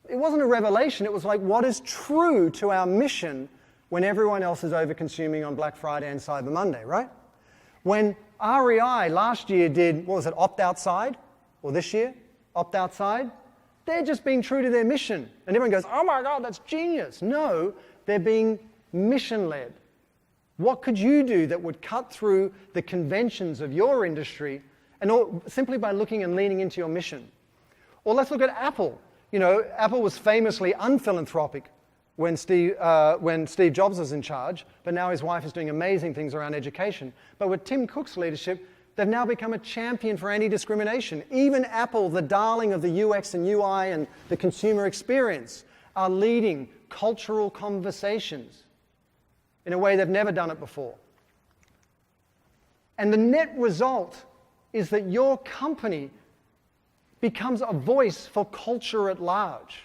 Speaker 1: it wasn't a revelation. It was like, what is true to our mission when everyone else is over-consuming on Black Friday and Cyber Monday, right? When REI last year did, opt outside? Or this year, opt outside? They're just being true to their mission. And everyone goes, oh my God, that's genius. No, they're being mission-led. What could you do that would cut through the conventions of your industry and simply by looking and leaning into your mission? Or let's look at Apple. You know, Apple was famously unphilanthropic when Steve Jobs was in charge, but now his wife is doing amazing things around education. But with Tim Cook's leadership, they've now become a champion for anti-discrimination. Even Apple, the darling of the UX and UI and the consumer experience, are leading cultural conversations in a way they've never done it before. And the net result is that your company becomes a voice for culture at large.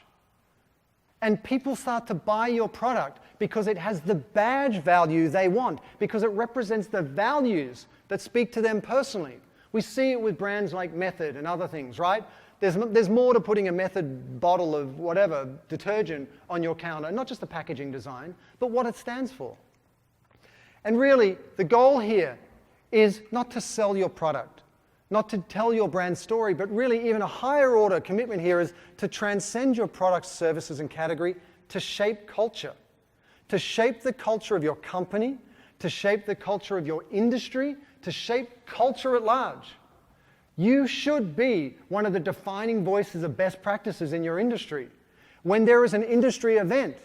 Speaker 1: And people start to buy your product because it has the badge value they want, because it represents the values that speak to them personally. We see it with brands like Method and other things, right? There's more to putting a Method bottle of whatever, detergent on your counter, not just the packaging design, but what it stands for. And really, the goal here is not to sell your product, not to tell your brand story, but really even a higher order commitment here is to transcend your products, services, and category to shape culture, to shape the culture of your company, to shape the culture of your industry, to shape culture at large. You should be one of the defining voices of best practices in your industry. When there is an industry event,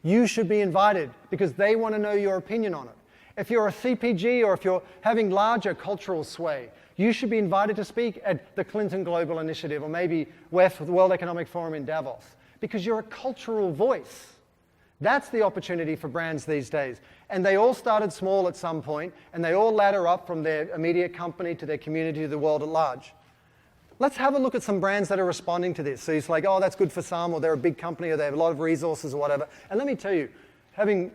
Speaker 1: you should be invited because they want to know your opinion on it. If you're a CPG or if you're having larger cultural sway, you should be invited to speak at the Clinton Global Initiative or maybe WEF, the World Economic Forum in Davos, because you're a cultural voice. That's the opportunity for brands these days. And they all started small at some point, and they all ladder up from their immediate company to their community to the world at large. Let's have a look at some brands that are responding to this. So it's like, oh, that's good for some, or they're a big company, or they have a lot of resources or whatever. And let me tell you,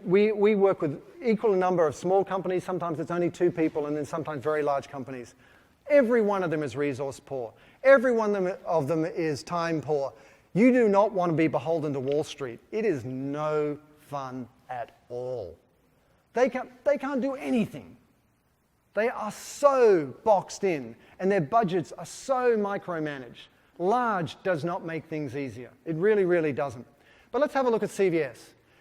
Speaker 1: we work with equal number of small companies. Sometimes it's only 2 people, and then sometimes very large companies. Every one of them is resource poor. Every one of them is time poor. You do not want to be beholden to Wall Street. It is no fun at all. They can't do anything. They are so boxed in, and their budgets are so micromanaged. Large does not make things easier. It really, really doesn't. But let's have a look at CVS.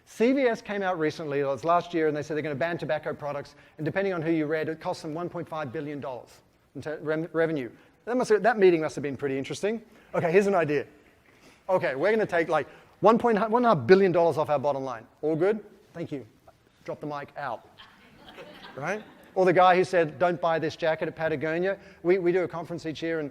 Speaker 1: CVS came out recently, it was last year, and they said they're going to ban tobacco products, and depending on who you read, it cost them $1.5 billion in revenue. That meeting must have been pretty interesting. Okay, here's an idea. Okay, we're going to take like $1.5 billion off our bottom line. All good? Thank you. Drop the mic out. Right? Or the guy who said, don't buy this jacket at Patagonia. We do a conference each year, and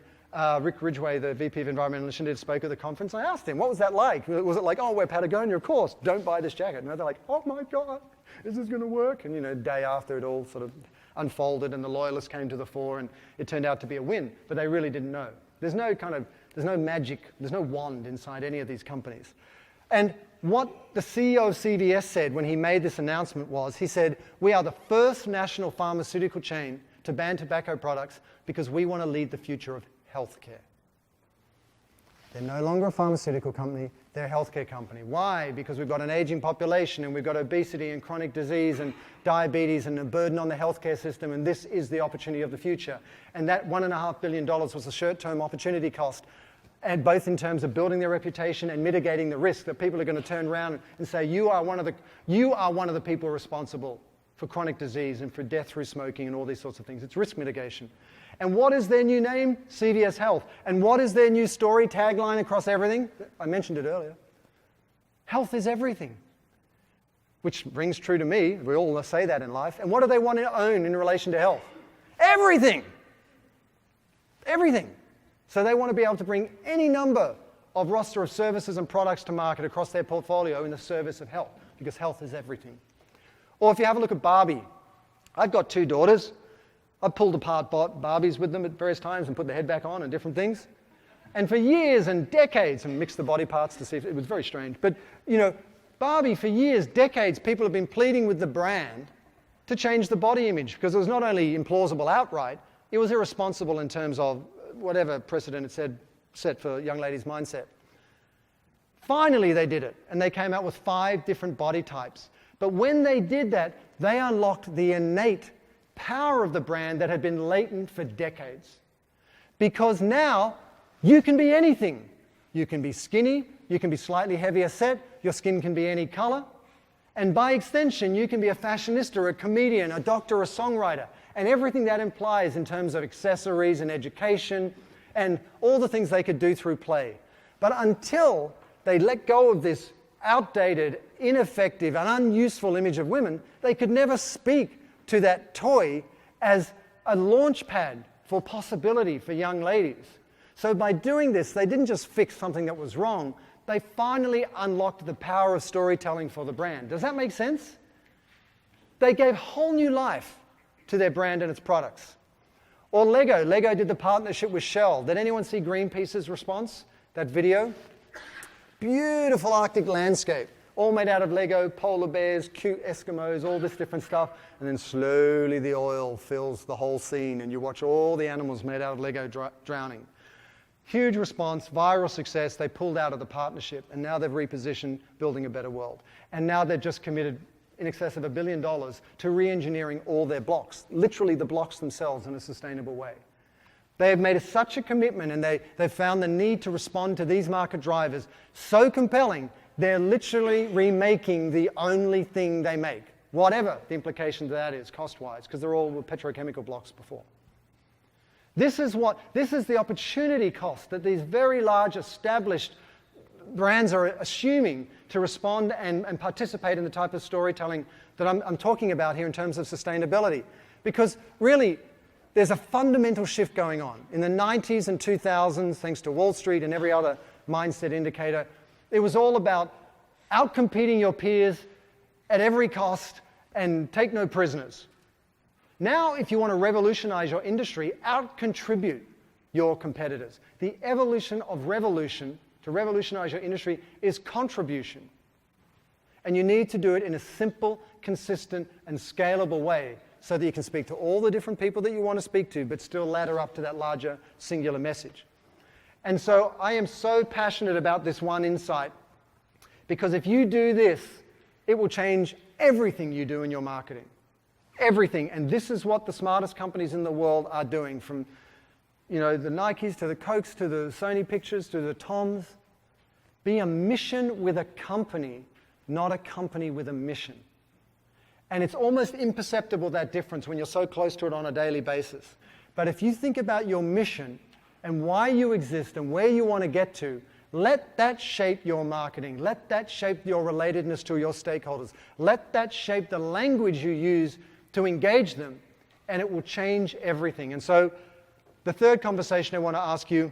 Speaker 1: Rick Ridgway, the VP of Environmental Initiatives, spoke at the conference. I asked him, what was that like? Was it like, oh, we're Patagonia, of course, don't buy this jacket. And they're like, oh my God, is this going to work? And day after it all sort of unfolded and the loyalists came to the fore and it turned out to be a win, but they really didn't know. There's no magic, there's no wand inside any of these companies. And what the CEO of CVS said when he made this announcement was, he said, we are the first national pharmaceutical chain to ban tobacco products because we want to lead the future of healthcare. They're no longer a pharmaceutical company, they're a healthcare company. Why? Because we've got an aging population and we've got obesity and chronic disease and diabetes and a burden on the healthcare system, and this is the opportunity of the future. And that $1.5 billion was a short-term opportunity cost, and both in terms of building their reputation and mitigating the risk that people are going to turn around and say, you are one of the people responsible for chronic disease and for death through smoking and all these sorts of things. It's risk mitigation. And what is their new name? CVS Health. And what is their new story tagline across everything? I mentioned it earlier. Health is everything. Which rings true to me. We all say that in life. And what do they want to own in relation to health? Everything. Everything. So they want to be able to bring any number of roster of services and products to market across their portfolio in the service of health, because health is everything. Or if you have a look at Barbie, I've got 2 daughters. I've pulled apart Barbies with them at various times and put the head back on and different things. And for years and decades, and mixed the body parts to see if it was very strange. But, you know, Barbie, for years, decades, people have been pleading with the brand to change the body image because it was not only implausible outright, it was irresponsible in terms of whatever precedent it said set for young ladies' mindset. Finally, they did it, and they came out with 5 different body types. But when they did that, they unlocked the innate power of the brand that had been latent for decades. Because now, you can be anything. You can be skinny, you can be slightly heavier set, your skin can be any color, and by extension, you can be a fashionista, a comedian, a doctor, a songwriter, and everything that implies in terms of accessories and education and all the things they could do through play. But until they let go of this outdated, ineffective, and unuseful image of women, they could never speak to that toy as a launch pad for possibility for young ladies. So by doing this, they didn't just fix something that was wrong, they finally unlocked the power of storytelling for the brand. Does that make sense? They gave whole new life to their brand and its products. Or Lego. Lego did the partnership with Shell. Did anyone see Greenpeace's response? That video? Beautiful Arctic landscape, all made out of Lego, polar bears, cute Eskimos, all this different stuff. And then slowly the oil fills the whole scene and you watch all the animals made out of Lego drowning. Huge response, viral success. They pulled out of the partnership and now they've repositioned building a better world. And now they've just committed in excess of $1 billion to re-engineering all their blocks, literally the blocks themselves in a sustainable way. They have made such a commitment and they've found the need to respond to these market drivers so compelling, they're literally remaking the only thing they make, whatever the implication of that is cost-wise, because they're all petrochemical blocks before. This is the opportunity cost that these very large established brands are assuming to respond and participate in the type of storytelling that I'm talking about here in terms of sustainability. Because really, there's a fundamental shift going on. In the 90s and 2000s, thanks to Wall Street and every other mindset indicator, it was all about outcompeting your peers at every cost and take no prisoners. Now, if you want to revolutionize your industry, out-contribute your competitors. The evolution of revolution to revolutionize your industry is contribution. And you need to do it in a simple, consistent, and scalable way so that you can speak to all the different people that you want to speak to, but still ladder up to that larger singular message. And so I am so passionate about this one insight, because if you do this, it will change everything you do in your marketing. Everything. And this is what the smartest companies in the world are doing, from the Nikes to the Cokes to the Sony Pictures to the Toms. Be a mission with a company, not a company with a mission. And it's almost imperceptible, that difference, when you're so close to it on a daily basis. But if you think about your mission and why you exist and where you want to get to, let that shape your marketing. Let that shape your relatedness to your stakeholders. Let that shape the language you use to engage them, and it will change everything. And so the third conversation I want to ask you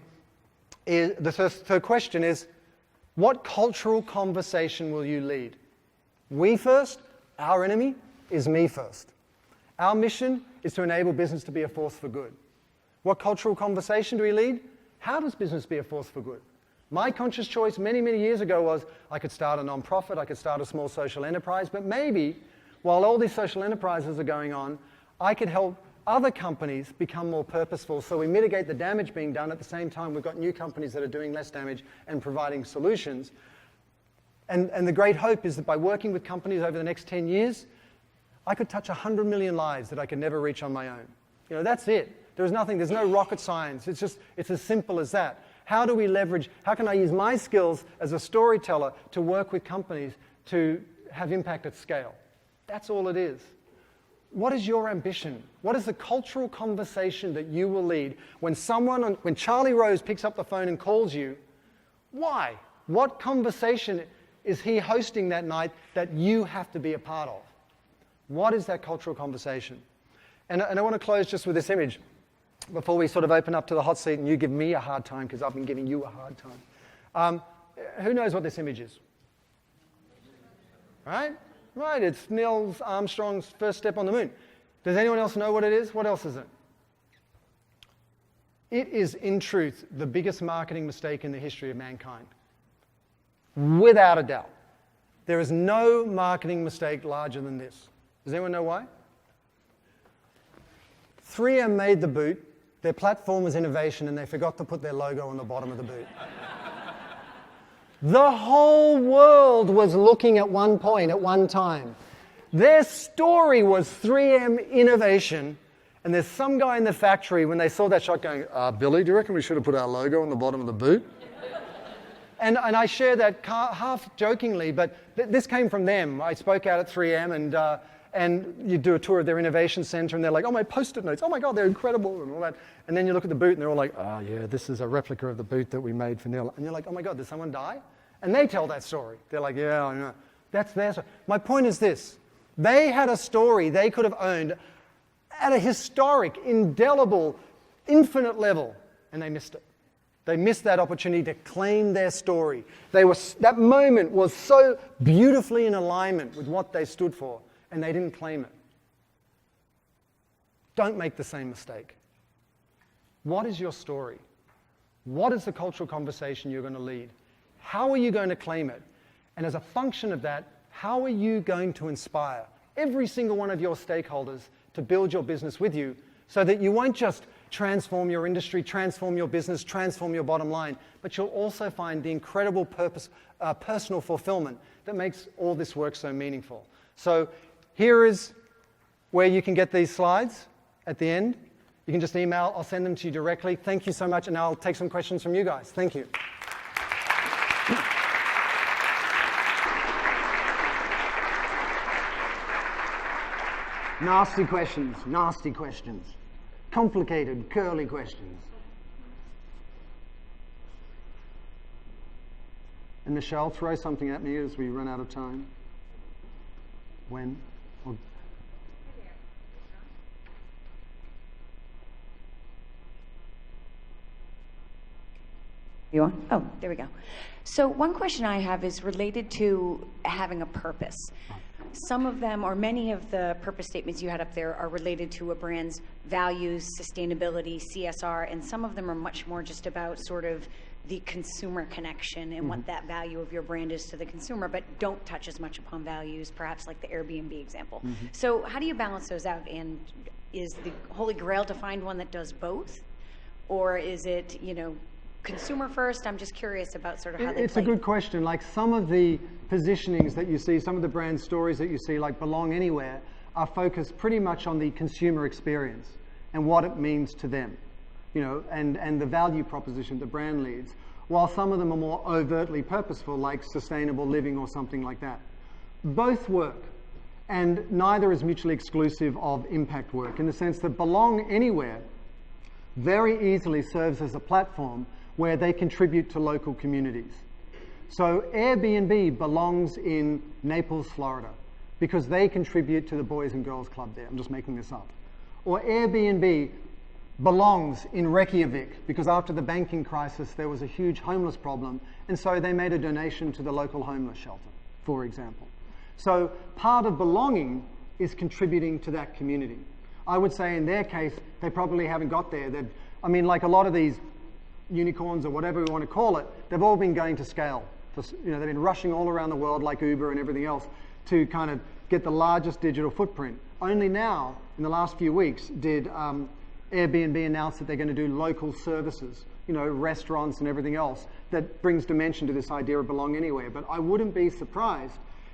Speaker 1: is, the third question is, what cultural conversation will you lead? We first, our enemy, is me first. Our mission is to enable business to be a force for good. What cultural conversation do we lead? How does business be a force for good? My conscious choice many, many years ago was I could start a non-profit, I could start a small social enterprise, but maybe while all these social enterprises are going on, I could help other companies become more purposeful so we mitigate the damage being done. At the same time, we've got new companies that are doing less damage and providing solutions. And the great hope is that by working with companies over the next 10 years, I could touch 100 million lives that I could never reach on my own. You know, that's it. There's no rocket science. It's as simple as that. How do we leverage, how can I use my skills as a storyteller to work with companies to have impact at scale? That's all it is. What is your ambition? What is the cultural conversation that you will lead when when Charlie Rose picks up the phone and calls you? Why? What conversation is he hosting that night that you have to be a part of? What is that cultural conversation? And I want to close just with this image before we sort of open up to the hot seat and you give me a hard time because I've been giving you a hard time. Who knows what this image is? Right? Right, it's Neil Armstrong's first step on the moon. Does anyone else know what it is? What else is it? It is, in truth, the biggest marketing mistake in the history of mankind. Without a doubt. There is no marketing mistake larger than this. Does anyone know why? 3M made the boot, their platform was innovation, and they forgot to put their logo on the bottom of the boot. The whole world was looking at one point, at one time. Their story was 3M innovation, and there's some guy in the factory when they saw that shot going, Billy, do you reckon we should have put our logo on the bottom of the boot? And I share that half jokingly, but this came from them. I spoke out at 3M, and you do a tour of their innovation center, and they're like, oh, my Post-it notes, oh my God, they're incredible, and all that. And then you look at the boot, and they're all like, oh yeah, this is a replica of the boot that we made for Neil. And you're like, oh my God, did someone die? And they tell that story. They're like, yeah, I know. That's their story. My point is this. They had a story they could have owned at a historic, indelible, infinite level, and they missed it. They missed that opportunity to claim their story. That moment was so beautifully in alignment with what they stood for, and they didn't claim it. Don't make the same mistake. What is your story? What is the cultural conversation you're going to lead? How are you going to claim it? And as a function of that, how are you going to inspire every single one of your stakeholders to build your business with you so that you won't just transform your industry, transform your business, transform your bottom line, but you'll also find the incredible personal fulfillment that makes all this work so meaningful. So here is where you can get these slides at the end. You can just email, I'll send them to you directly. Thank you so much, and I'll take some questions from you guys. Thank you. Nasty questions. Complicated, curly questions. And Michelle, throw something at me as we run out of time. When?
Speaker 7: You on? Oh, there we go. So one question I have is related to having a purpose. Some of them, or many of the purpose statements you had up there, are related to a brand's values, sustainability, CSR, and some of them are much more just about sort of the consumer connection and what that value of your brand is to the consumer, but don't touch as much upon values, perhaps like the Airbnb example. So how do you balance those out? And is the holy grail to find one that does both? Or is it, consumer first? I'm just curious about sort of how they
Speaker 1: It's a good question. Like some of the positionings that you see, some of the brand stories that you see, like Belong Anywhere, are focused pretty much on the consumer experience and what it means to them, and the value proposition the brand leads, while some of them are more overtly purposeful, like sustainable living or something like that. Both work, and neither is mutually exclusive of impact work, in the sense that Belong Anywhere very easily serves as a platform where they contribute to local communities. So Airbnb belongs in Naples, Florida, because they contribute to the Boys and Girls Club there. I'm just making this up. Or Airbnb belongs in Reykjavik, because after the banking crisis, there was a huge homeless problem, and so they made a donation to the local homeless shelter, for example. So part of belonging is contributing to that community. I would say in their case, they probably haven't got there. I mean, like a lot of these unicorns or whatever we want to call it, they've all been going to scale. They've been rushing all around the world like Uber and everything else to kind of get the largest digital footprint. Only now, in the last few weeks, did Airbnb announce that they're going to do local services, restaurants and everything else that brings dimension to this idea of belong anywhere. But I wouldn't be surprised,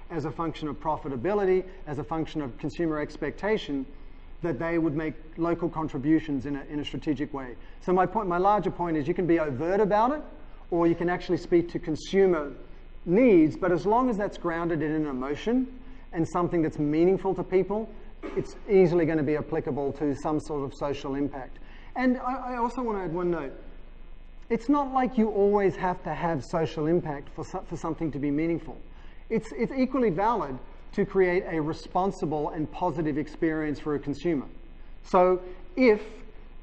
Speaker 1: as a function of profitability, as a function of consumer expectation, that they would make local contributions in a strategic way. So my larger point is you can be overt about it, or you can actually speak to consumer needs, but as long as that's grounded in an emotion and something that's meaningful to people, it's easily going to be applicable to some sort of social impact. And I also want to add one note. It's not like you always have to have social impact for something to be meaningful. It's equally valid to create a responsible and positive experience for a consumer. So if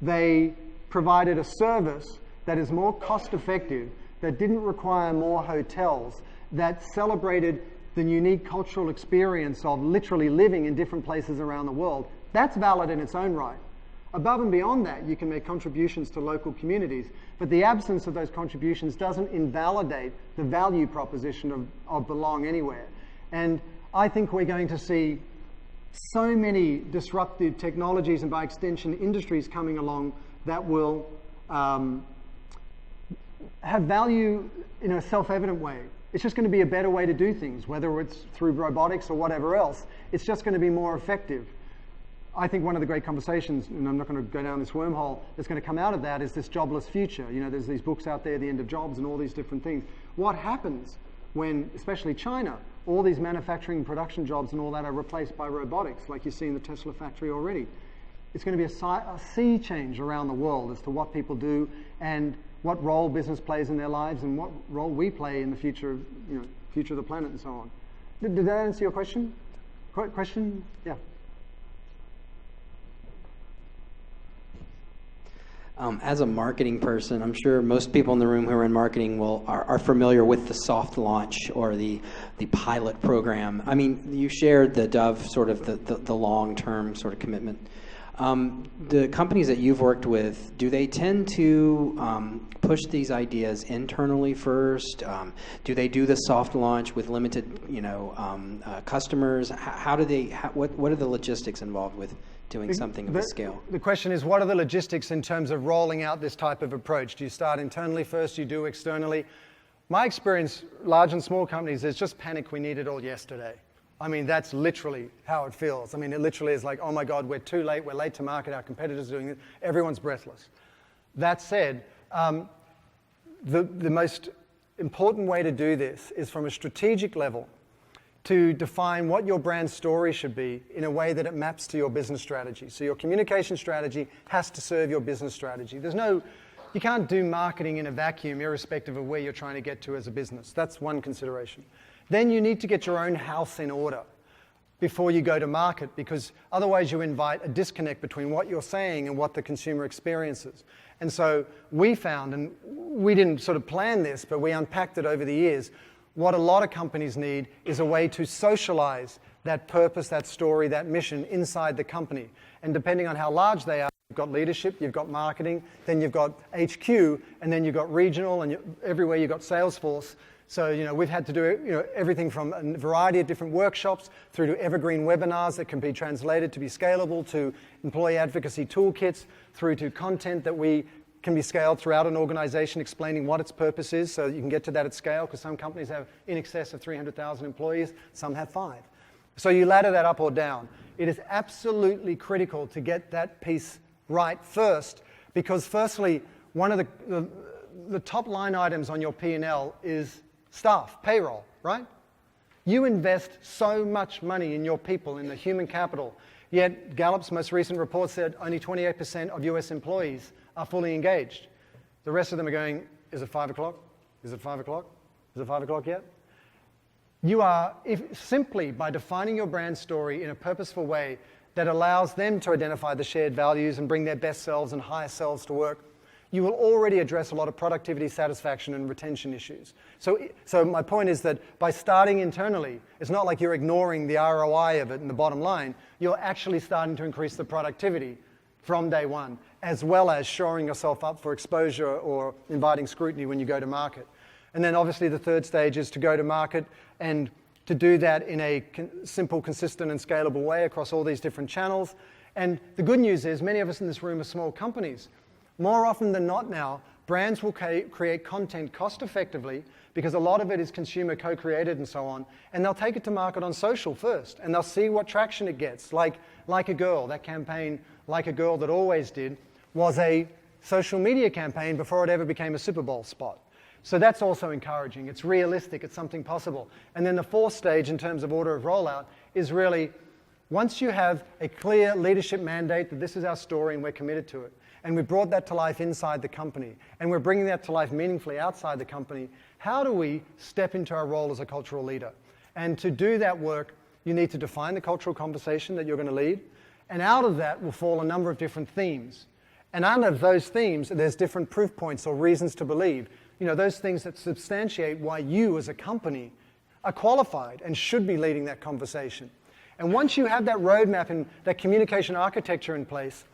Speaker 1: they provided a service that is more cost-effective, that didn't require more hotels, that celebrated the unique cultural experience of literally living in different places around the world, that's valid in its own right. Above and beyond that, you can make contributions to local communities, but the absence of those contributions doesn't invalidate the value proposition of belong anywhere. And I think we're going to see so many disruptive technologies and, by extension, industries coming along that will have value in a self-evident way. It's just going to be a better way to do things, whether it's through robotics or whatever else. It's just going to be more effective. I think one of the great conversations, and I'm not going to go down this wormhole, that's going to come out of that is this jobless future. There's these books out there, The End of Jobs, and all these different things. What happens when, especially China, all these manufacturing and production jobs and all that are replaced by robotics, like you see in the Tesla factory already? It's going to be a sea change around the world as to what people do and what role business plays in their lives and what role we play in the future, future of the planet and so on. Did that answer your question? Question? Yeah.
Speaker 8: As a marketing person, I'm sure most people in the room who are in marketing are familiar with the soft launch or the pilot program. I mean, you shared the Dove sort of the long-term sort of commitment. The companies that you've worked with, do they tend to push these ideas internally first? Do they do the soft launch with limited, customers? What are the logistics involved with doing something of this scale?
Speaker 1: The question is, what are the logistics in terms of rolling out this type of approach? Do you start internally first? Do you do externally? My experience, large and small companies, there's just panic. We need it all yesterday. I mean, that's literally how it feels. I mean, it literally is like, oh my God, we're too late. We're late to market. Our competitors are doing it. Everyone's breathless. That said, the most important way to do this is from a strategic level to define what your brand story should be in a way that it maps to your business strategy. So your communication strategy has to serve your business strategy. You can't do marketing in a vacuum irrespective of where you're trying to get to as a business. That's one consideration. Then you need to get your own house in order before you go to market, because otherwise you invite a disconnect between what you're saying and what the consumer experiences. And so we found, and we didn't sort of plan this, but we unpacked it over the years, what a lot of companies need is a way to socialize that purpose, that story, that mission inside the company. And depending on how large they are, you've got leadership, you've got marketing, then you've got HQ, and then you've got regional, and everywhere you've got Salesforce. So, we've had to do everything from a variety of different workshops through to evergreen webinars that can be translated to be scalable, to employee advocacy toolkits, through to content that can be scaled throughout an organization explaining what its purpose is, so you can get to that at scale, because some companies have in excess of 300,000 employees, some have 5. So you ladder that up or down. It is absolutely critical to get that piece right first, because firstly, one of the top line items on your P&L is staff, payroll, right? You invest so much money in your people, in the human capital, yet Gallup's most recent report said only 28% of US employees are fully engaged. The rest of them are going, is it 5 o'clock? Is it 5 o'clock? Is it 5 o'clock yet? You are, simply by defining your brand story in a purposeful way that allows them to identify the shared values and bring their best selves and highest selves to work, you will already address a lot of productivity, satisfaction, and retention issues. So my point is that by starting internally, it's not like you're ignoring the ROI of it and the bottom line. You're actually starting to increase the productivity from day one, as well as shoring yourself up for exposure or inviting scrutiny when you go to market. And then obviously the third stage is to go to market and to do that in a simple, consistent, and scalable way across all these different channels. And the good news is many of us in this room are small companies. More often than not now, brands will create content cost effectively because a lot of it is consumer co-created and so on, and they'll take it to market on social first, and they'll see what traction it gets. Like a Girl, that campaign, Like a Girl That Always Did, was a social media campaign before it ever became a Super Bowl spot. So that's also encouraging. It's realistic, it's something possible. And then the fourth stage in terms of order of rollout is really, once you have a clear leadership mandate that this is our story and we're committed to it, and we brought that to life inside the company, and we're bringing that to life meaningfully outside the company, how do we step into our role as a cultural leader? And to do that work, you need to define the cultural conversation that you're going to lead, and out of that will fall a number of different themes. And out of those themes, there's different proof points or reasons to believe. You know, those things that substantiate why you as a company are qualified and should be leading that conversation. And once you have that roadmap and that communication architecture in place,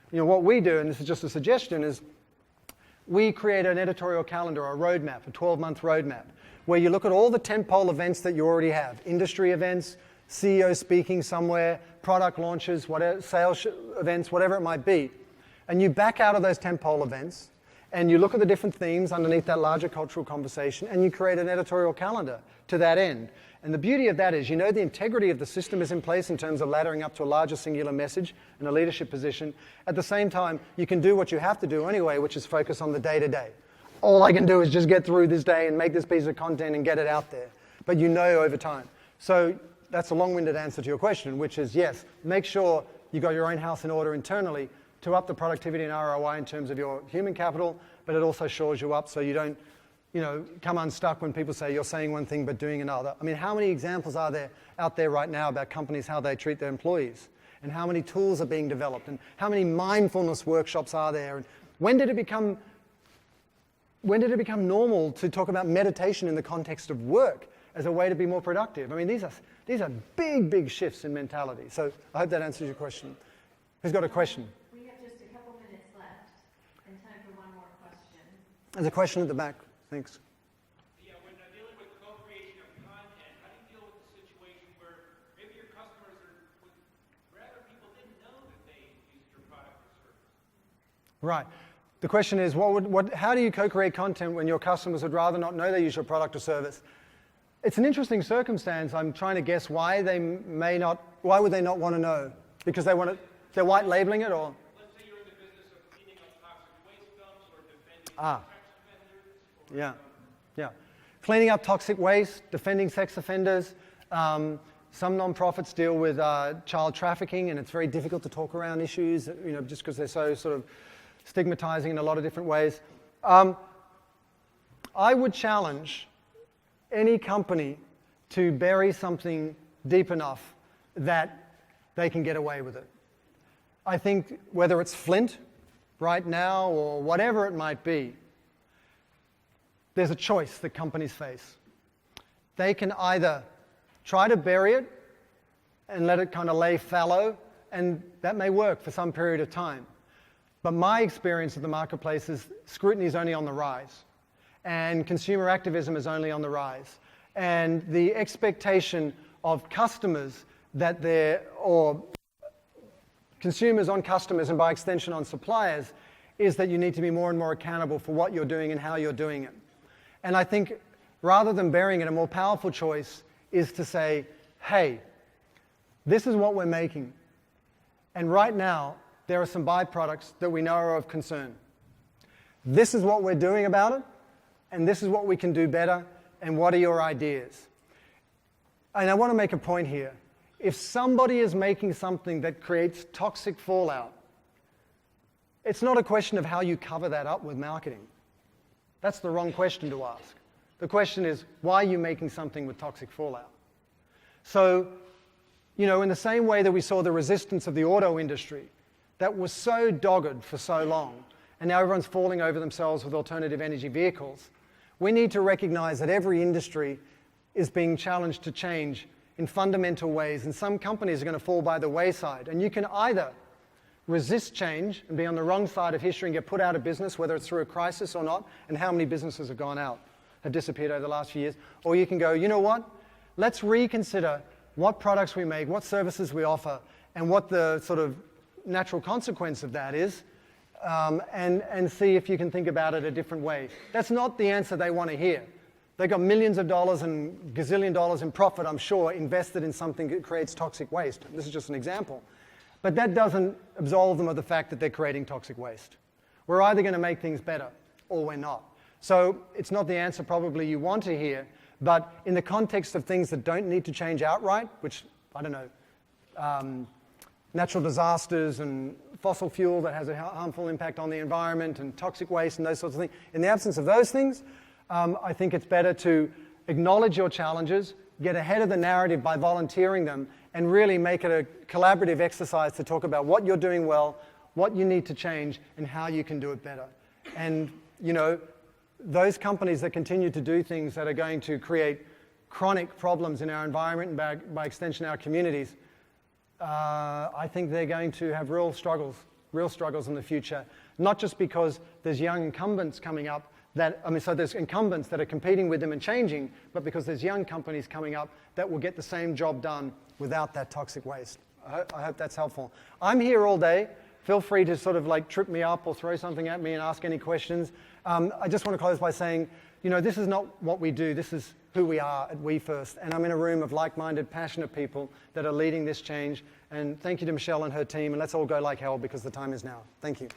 Speaker 1: you know, what we do, and this is just a suggestion, is we create an editorial calendar or a roadmap, a 12-month roadmap, where you look at all the tentpole events that you already have, industry events, CEO speaking somewhere, product launches, whatever, sales events, whatever it might be, and you back out of those tentpole events, and you look at the different themes underneath that larger cultural conversation, and you create an editorial calendar to that end. And the beauty of that is, you know, the integrity of the system is in place in terms of laddering up to a larger singular message and a leadership position. At the same time, you can do what you have to do anyway, which is focus on the day-to-day. All I can do is just get through this day and make this piece of content and get it out there. But you know over time. So that's a long-winded answer to your question, which is yes, make sure you got your own house in order internally to up the productivity and ROI in terms of your human capital, but it also shores you up so you don't, you know, come unstuck when people say you're saying one thing but doing another. I mean, how many examples are there out there right now about companies, how they treat their employees, and how many tools are being developed, and how many mindfulness workshops are there, and when did it become normal to talk about meditation in the context of work as a way to be more productive? I mean, these are big, big shifts in mentality. So I hope that answers your question. Who's got a question?
Speaker 6: We have just a couple minutes left and time for one more question.
Speaker 1: There's a question at the back. Thanks.
Speaker 9: Yeah, when dealing with co-creation of content, how do you deal with the situation where maybe your customers would rather people didn't know that they used your product or service?
Speaker 1: Right. The question is, how do you co-create content when your customers would rather not know they use your product or service? It's an interesting circumstance. I'm trying to guess why would they not want to know? Because they're white labeling it, or?
Speaker 9: Let's say you're in the business of cleaning up toxic waste dumps or defending sex offenders.
Speaker 1: Yeah. Cleaning up toxic waste, defending sex offenders. Some nonprofits deal with child trafficking, and it's very difficult to talk around issues, you know, just because they're so sort of stigmatizing in a lot of different ways. I would challenge any company to bury something deep enough that they can get away with it. I think whether it's Flint right now or whatever it might be, there's a choice that companies face. They can either try to bury it and let it kind of lay fallow, and that may work for some period of time. But my experience of the marketplace is scrutiny is only on the rise, and consumer activism is only on the rise. And the expectation of customers or consumers on customers, and by extension on suppliers, is that you need to be more and more accountable for what you're doing and how you're doing it. And I think rather than burying it, a more powerful choice is to say, hey, this is what we're making. And right now, there are some byproducts that we know are of concern. This is what we're doing about it, and this is what we can do better, and what are your ideas? And I want to make a point here. If somebody is making something that creates toxic fallout, it's not a question of how you cover that up with marketing. That's the wrong question to ask. The question is, why are you making something with toxic fallout? So, you know, in the same way that we saw the resistance of the auto industry that was so dogged for so long, and now everyone's falling over themselves with alternative energy vehicles. We need to recognize that every industry is being challenged to change in fundamental ways, and some companies are going to fall by the wayside. And you can either resist change and be on the wrong side of history and get put out of business, whether it's through a crisis or not, and how many businesses have gone out, have disappeared over the last few years, or you can go, you know what, let's reconsider what products we make, what services we offer, and what the sort of natural consequence of that is, and see if you can think about it a different way. That's not the answer they want to hear. They've got millions of dollars and gazillion dollars in profit, I'm sure, invested in something that creates toxic waste. This is just an example. But that doesn't absolve them of the fact that they're creating toxic waste. We're either going to make things better or we're not. So it's not the answer probably you want to hear, but in the context of things that don't need to change outright, which, I don't know, natural disasters and fossil fuel that has a harmful impact on the environment and toxic waste and those sorts of things, in the absence of those things, I think it's better to acknowledge your challenges, get ahead of the narrative by volunteering them, and really make it a collaborative exercise to talk about what you're doing well, what you need to change, and how you can do it better. And, you know, those companies that continue to do things that are going to create chronic problems in our environment and by extension our communities, I think they're going to have real struggles in the future. Not just because there's young incumbents coming up, so there's incumbents that are competing with them and changing, but because there's young companies coming up that will get the same job done without that toxic waste. I hope that's helpful. I'm here all day. Feel free to sort of like trip me up or throw something at me and ask any questions. I just want to close by saying, you know, this is not what we do. This is who we are at WeFirst. And I'm in a room of like-minded, passionate people that are leading this change. And thank you to Michelle and her team. And let's all go like hell because the time is now. Thank you.